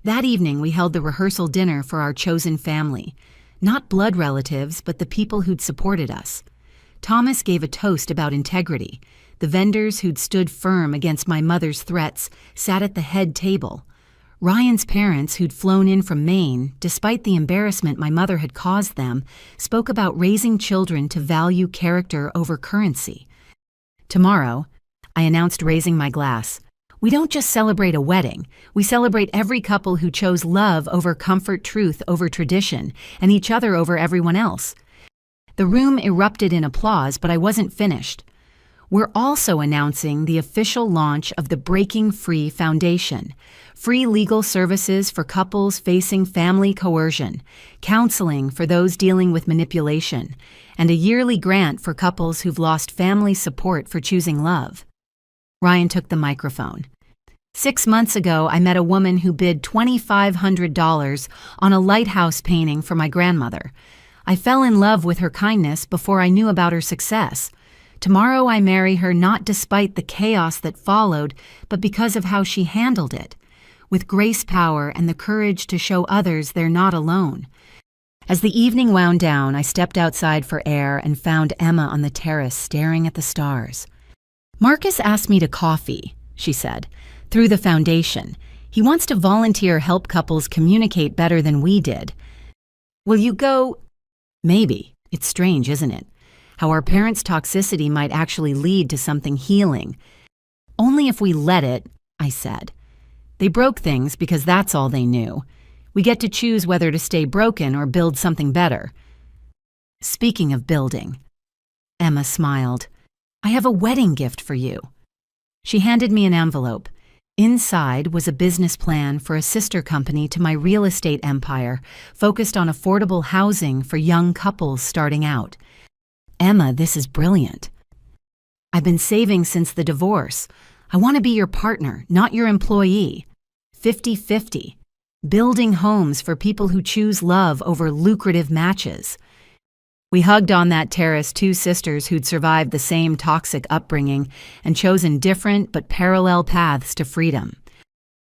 That evening, we held the rehearsal dinner for our chosen family. Not blood relatives, but the people who'd supported us. Thomas gave a toast about integrity. The vendors who'd stood firm against my mother's threats sat at the head table. Ryan's parents, who'd flown in from Maine, despite the embarrassment my mother had caused them, spoke about raising children to value character over currency. Tomorrow, I announced, raising my glass. We don't just celebrate a wedding. We celebrate every couple who chose love over comfort, truth over tradition, and each other over everyone else. The room erupted in applause, but I wasn't finished. We're also announcing the official launch of the Breaking Free Foundation, free legal services for couples facing family coercion, counseling for those dealing with manipulation, and a yearly grant for couples who've lost family support for choosing love. Ryan took the microphone. 6 months ago, I met a woman who bid $2,500 on a lighthouse painting for my grandmother. I fell in love with her kindness before I knew about her success. Tomorrow I marry her not despite the chaos that followed, but because of how she handled it, with grace, power, and the courage to show others they're not alone. As the evening wound down, I stepped outside for air and found Emma on the terrace staring at the stars. Marcus asked me to coffee, she said, through the foundation. He wants to volunteer help couples communicate better than we did. Will you go? Maybe. It's strange, isn't it? How our parents' toxicity might actually lead to something healing. Only if we let it, I said. They broke things because that's all they knew. We get to choose whether to stay broken or build something better. Speaking of building, Emma smiled. I have a wedding gift for you. She handed me an envelope. Inside was a business plan for a sister company to my real estate empire, focused on affordable housing for young couples starting out. Emma, this is brilliant. I've been saving since the divorce. I want to be your partner, not your employee. 50-50. Building homes for people who choose love over lucrative matches. We hugged on that terrace, 2 sisters who'd survived the same toxic upbringing and chosen different but parallel paths to freedom.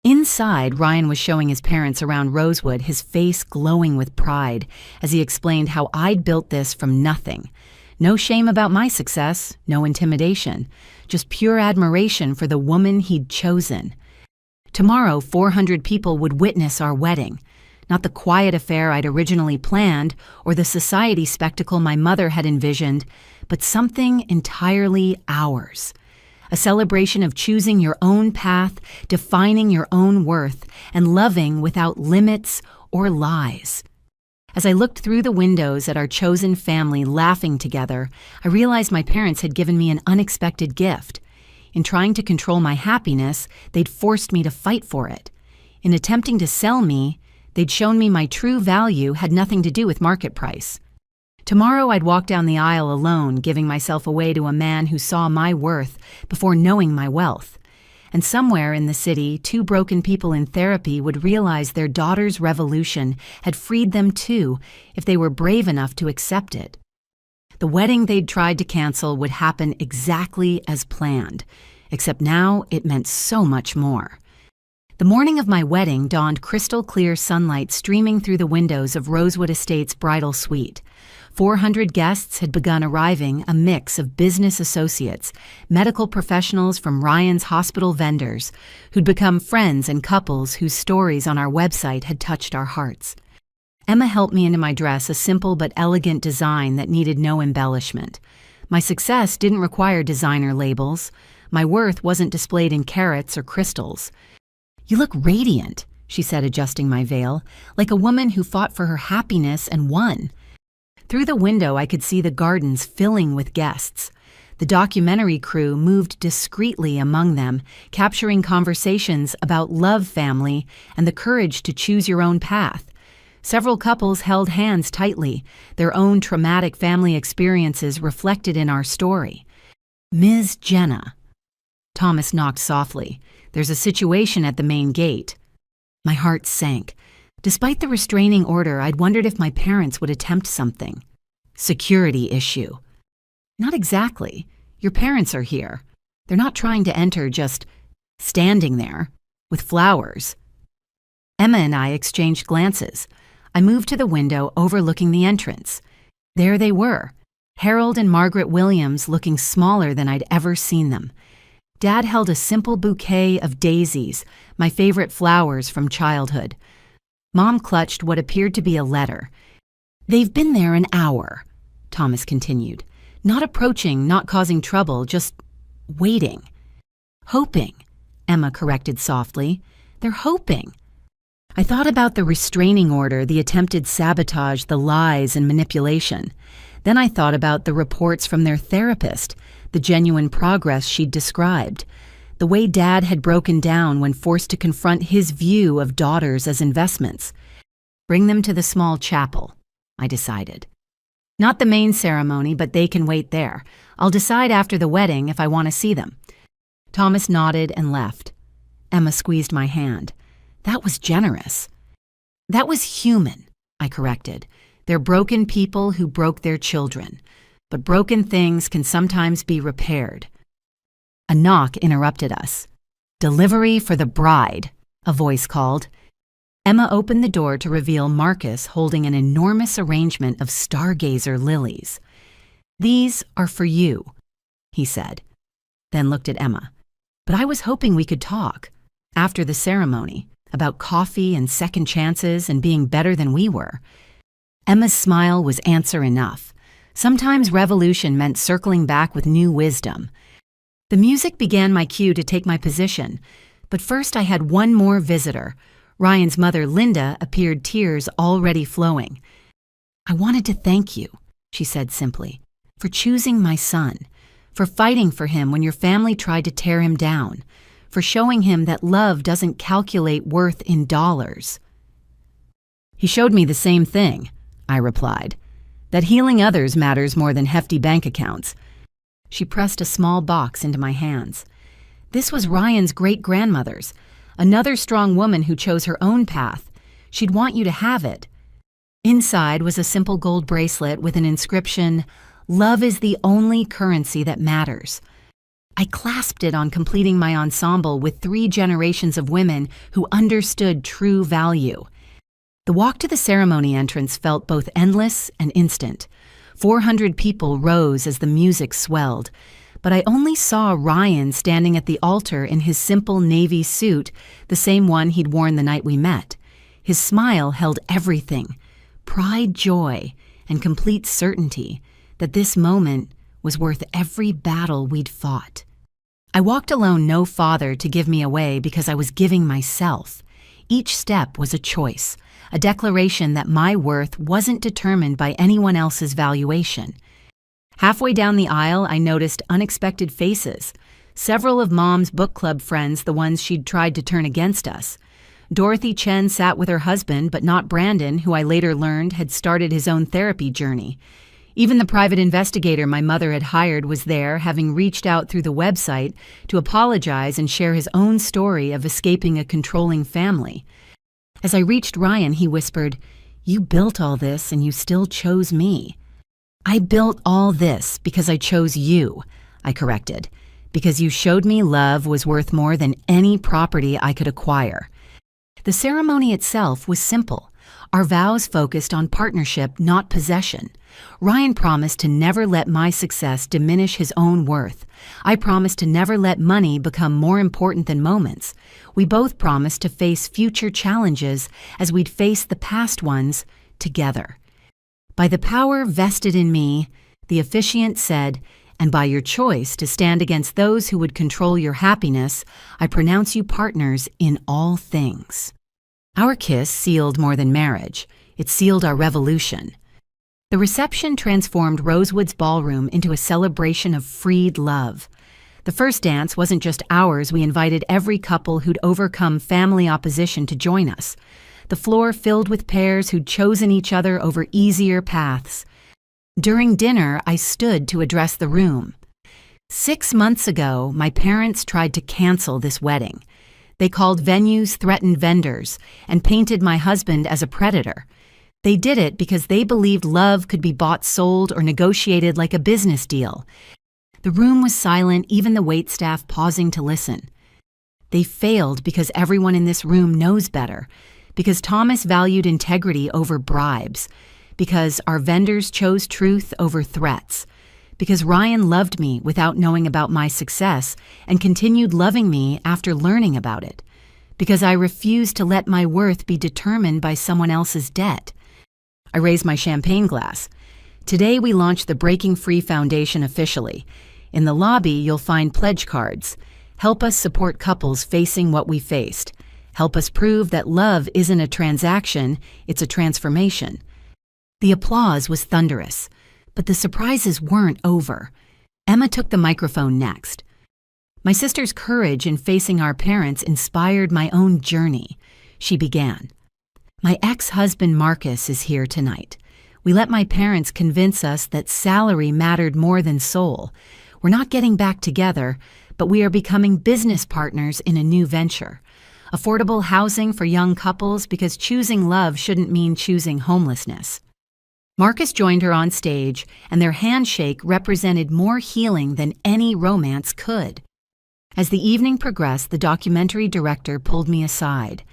Inside, Ryan was showing his parents around Rosewood, his face glowing with pride as he explained how I'd built this from nothing. No shame about my success, no intimidation, just pure admiration for the woman he'd chosen. Tomorrow, 400 people would witness our wedding. Not the quiet affair I'd originally planned or the society spectacle my mother had envisioned, but something entirely ours. A celebration of choosing your own path, defining your own worth, and loving without limits or lies. As I looked through the windows at our chosen family laughing together, I realized my parents had given me an unexpected gift. In trying to control my happiness, they'd forced me to fight for it. In attempting to sell me, they'd shown me my true value had nothing to do with market price. Tomorrow I'd walk down the aisle alone, giving myself away to a man who saw my worth before knowing my wealth. And somewhere in the city, 2 broken people in therapy would realize their daughter's revolution had freed them too if they were brave enough to accept it. The wedding they'd tried to cancel would happen exactly as planned, except now it meant so much more. The morning of my wedding dawned crystal clear sunlight streaming through the windows of Rosewood Estates' bridal suite. 400 guests had begun arriving, a mix of business associates, medical professionals from Ryan's hospital vendors, who'd become friends and couples whose stories on our website had touched our hearts. Emma helped me into my dress, a simple but elegant design that needed no embellishment. My success didn't require designer labels. My worth wasn't displayed in carats or crystals. You look radiant, she said, adjusting my veil, like a woman who fought for her happiness and won. Through the window, I could see the gardens filling with guests. The documentary crew moved discreetly among them, capturing conversations about love, family, and the courage to choose your own path. Several couples held hands tightly, their own traumatic family experiences reflected in our story. Ms. Jenna. Thomas knocked softly. There's a situation at the main gate. My heart sank. Despite the restraining order, I'd wondered if my parents would attempt something. Security issue. Not exactly. Your parents are here. They're not trying to enter, just standing there, with flowers. Emma and I exchanged glances. I moved to the window overlooking the entrance. There they were, Harold and Margaret Williams, looking smaller than I'd ever seen them. Dad held a simple bouquet of daisies, my favorite flowers from childhood. Mom clutched what appeared to be a letter. They've been there an hour, Thomas continued. Not approaching, not causing trouble, just waiting. Hoping, Emma corrected softly. They're hoping. I thought about the restraining order, the attempted sabotage, the lies and manipulation. Then I thought about the reports from their therapist, the genuine progress she'd described, the way Dad had broken down when forced to confront his view of daughters as investments. Bring them to the small chapel, I decided. Not the main ceremony, but they can wait there. I'll decide after the wedding if I want to see them. Thomas nodded and left. Emma squeezed my hand. That was generous. That was human, I corrected. They're broken people who broke their children. But broken things can sometimes be repaired. A knock interrupted us. Delivery for the bride, a voice called. Emma opened the door to reveal Marcus holding an enormous arrangement of stargazer lilies. These are for you, he said, then looked at Emma. But I was hoping we could talk, after the ceremony, about coffee and second chances and being better than we were. Emma's smile was answer enough. Sometimes revolution meant circling back with new wisdom. The music began my cue to take my position, but first I had one more visitor. Ryan's mother, Linda, appeared, tears already flowing. I wanted to thank you, she said simply, for choosing my son, for fighting for him when your family tried to tear him down, for showing him that love doesn't calculate worth in dollars. He showed me the same thing, I replied, that healing others matters more than hefty bank accounts. She pressed a small box into my hands. This was Ryan's great-grandmother's, another strong woman who chose her own path. She'd want you to have it. Inside was a simple gold bracelet with an inscription, "Love is the only currency that matters." I clasped it on completing my ensemble with 3 generations of women who understood true value. The walk to the ceremony entrance felt both endless and instant. 400 people rose as the music swelled, but I only saw Ryan standing at the altar in his simple navy suit, the same one he'd worn the night we met. His smile held everything, pride, joy, and complete certainty that this moment was worth every battle we'd fought. I walked alone, no father to give me away, because I was giving myself. Each step was a choice, a declaration that my worth wasn't determined by anyone else's valuation. Halfway down the aisle, I noticed unexpected faces. Several of Mom's book club friends, the ones she'd tried to turn against us. Dorothy Chen sat with her husband, but not Brandon, who I later learned had started his own therapy journey. Even the private investigator my mother had hired was there, having reached out through the website to apologize and share his own story of escaping a controlling family. As I reached Ryan, he whispered, "You built all this and you still chose me." "I built all this because I chose you," I corrected, "because you showed me love was worth more than any property I could acquire." The ceremony itself was simple. Our vows focused on partnership, not possession. Ryan promised to never let my success diminish his own worth. I promised to never let money become more important than moments. We both promised to face future challenges as we'd faced the past ones together. By the power vested in me, the officiant said, and by your choice to stand against those who would control your happiness, I pronounce you partners in all things. Our kiss sealed more than marriage. It sealed our revolution. The reception transformed Rosewood's ballroom into a celebration of freed love. The first dance wasn't just ours. We invited every couple who'd overcome family opposition to join us. the floor filled with pairs who'd chosen each other over easier paths. During dinner, I stood to address the room. 6 months ago, my parents tried to cancel this wedding. They called venues threatened vendors and painted my husband as a predator. They did it because they believed love could be bought, sold, or negotiated like a business deal. The room was silent, even the waitstaff pausing to listen. They failed because everyone in this room knows better, because Thomas valued integrity over bribes, because our vendors chose truth over threats, because Ryan loved me without knowing about my success and continued loving me after learning about it, because I refused to let my worth be determined by someone else's debt. I raised my champagne glass. Today we launched the Breaking Free Foundation officially. In the lobby, you'll find pledge cards. Help us support couples facing what we faced. Help us prove that love isn't a transaction, it's a transformation. The applause was thunderous, but the surprises weren't over. Emma took the microphone next. My sister's courage in facing our parents inspired my own journey. She began. My ex-husband Marcus is here tonight. We let my parents convince us that salary mattered more than soul. We're not getting back together, but we are becoming business partners in a new venture. Affordable housing for young couples, because choosing love shouldn't mean choosing homelessness. Marcus joined her on stage, and their handshake represented more healing than any romance could. As the evening progressed, the documentary director pulled me aside.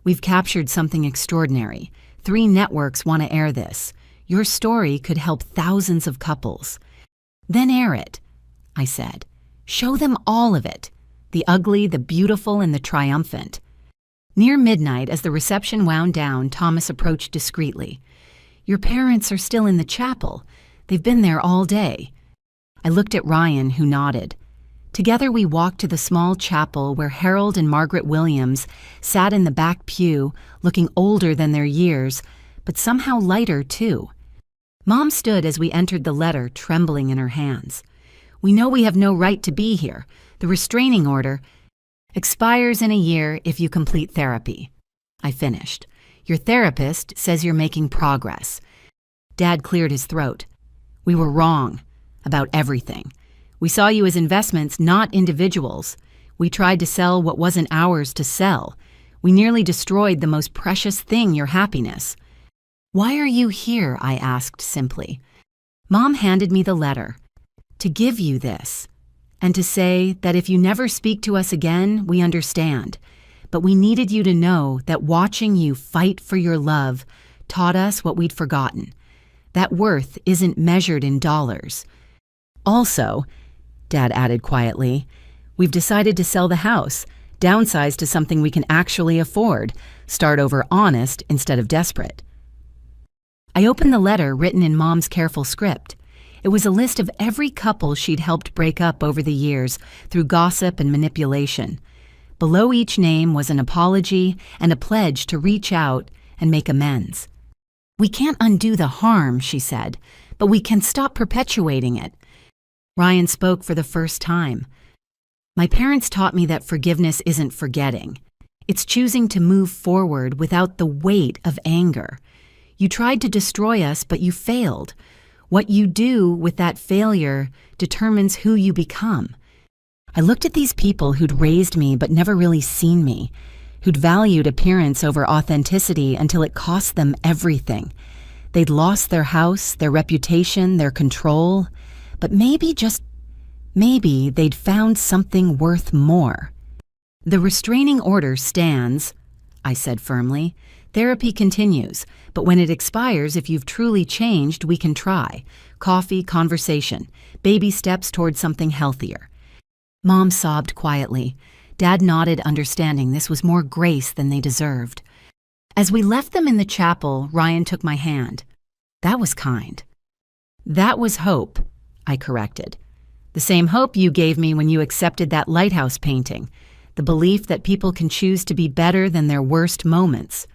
We've captured something extraordinary. 3 networks want to air this. Your story could help thousands of couples. Then air it, I said. Show them all of it. The ugly, the beautiful, and the triumphant. Near midnight, as the reception wound down, Thomas approached discreetly. Your parents are still in the chapel. They've been there all day. I looked at Ryan, who nodded. Together we walked to the small chapel where Harold and Margaret Williams sat in the back pew, looking older than their years, but somehow lighter too. Mom stood as we entered the letter, trembling in her hands. We know we have no right to be here. The restraining order expires in a year if you complete therapy. I finished. Your therapist says you're making progress. Dad cleared his throat. We were wrong about everything. We saw you as investments, not individuals. We tried to sell what wasn't ours to sell. We nearly destroyed the most precious thing, your happiness. Why are you here? I asked simply. Mom handed me the letter. To give you this, and to say that if you never speak to us again, we understand. But we needed you to know that watching you fight for your love taught us what we'd forgotten. That worth isn't measured in dollars. Also, Dad added quietly, we've decided to sell the house, downsize to something we can actually afford, start over honest instead of desperate. I opened the letter written in Mom's careful script. It was a list of every couple she'd helped break up over the years through gossip and manipulation. Below each name was an apology and a pledge to reach out and make amends. We can't undo the harm, she said, but we can stop perpetuating it. Ryan spoke for the first time. My parents taught me that forgiveness isn't forgetting. It's choosing to move forward without the weight of anger. You tried to destroy us, but you failed. What you do with that failure determines who you become. I looked at these people who'd raised me but never really seen me, who'd valued appearance over authenticity until it cost them everything. They'd lost their house, their reputation, their control, but maybe, just maybe, they'd found something worth more. The restraining order stands, I said firmly. Therapy continues, but when it expires, if you've truly changed, we can try. Coffee, conversation, baby steps toward something healthier. Mom sobbed quietly. Dad nodded, understanding this was more grace than they deserved. As we left them in the chapel, Ryan took my hand. That was kind. That was hope, I corrected. The same hope you gave me when you accepted that lighthouse painting. The belief that people can choose to be better than their worst moments.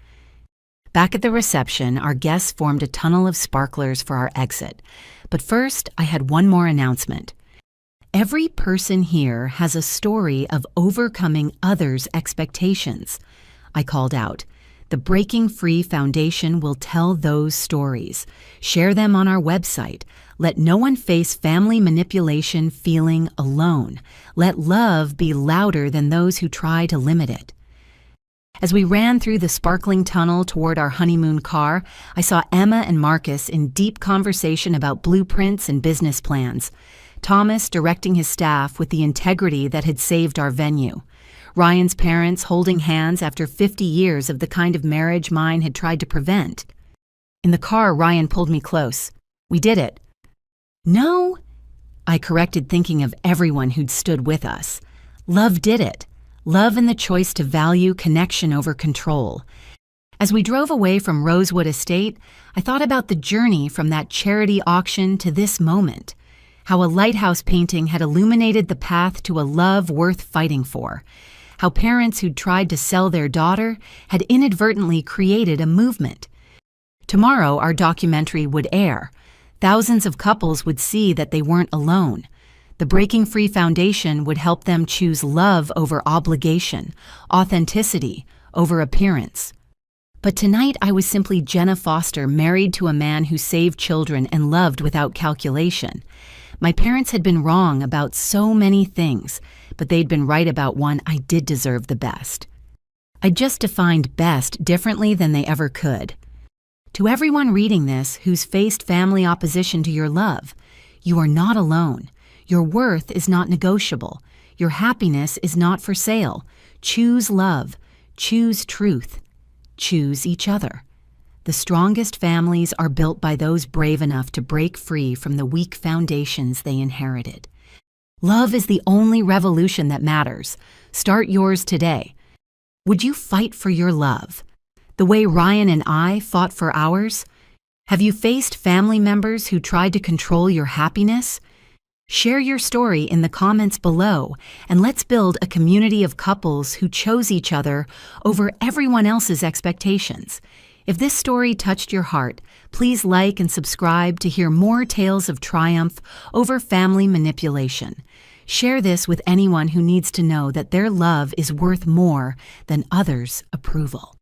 Back at the reception, our guests formed a tunnel of sparklers for our exit. But first, I had one more announcement. Every person here has a story of overcoming others' expectations. I called out. The Breaking Free Foundation will tell those stories. Share them on our website. Let no one face family manipulation feeling alone. Let love be louder than those who try to limit it. As we ran through the sparkling tunnel toward our honeymoon car, I saw Emma and Marcus in deep conversation about blueprints and business plans. Thomas directing his staff with the integrity that had saved our venue. Ryan's parents holding hands after 50 years of the kind of marriage mine had tried to prevent. In the car, Ryan pulled me close. "We did it." "No," I corrected, thinking of everyone who'd stood with us. "Love did it. Love and the choice to value connection over control." As we drove away from Rosewood Estate, I thought about the journey from that charity auction to this moment. How a lighthouse painting had illuminated the path to a love worth fighting for. How parents who'd tried to sell their daughter had inadvertently created a movement. Tomorrow, our documentary would air. Thousands of couples would see that they weren't alone. The Breaking Free Foundation would help them choose love over obligation, authenticity over appearance. But tonight I was simply Jenna Foster, married to a man who saved children and loved without calculation. My parents had been wrong about so many things, but they'd been right about one: I did deserve the best. I just defined best differently than they ever could. To everyone reading this who's faced family opposition to your love, you are not alone. Your worth is not negotiable. Your happiness is not for sale. Choose love. Choose truth. Choose each other. The strongest families are built by those brave enough to break free from the weak foundations they inherited. Love is the only revolution that matters. Start yours today. Would you fight for your love? The way Ryan and I fought for ours? Have you faced family members who tried to control your happiness? Share your story in the comments below, and let's build a community of couples who chose each other over everyone else's expectations. If this story touched your heart, please like and subscribe to hear more tales of triumph over family manipulation. Share this with anyone who needs to know that their love is worth more than others' approval.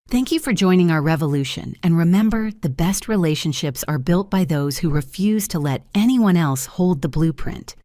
Thank you for joining our revolution, and remember, the best relationships are built by those who refuse to let anyone else hold the blueprint.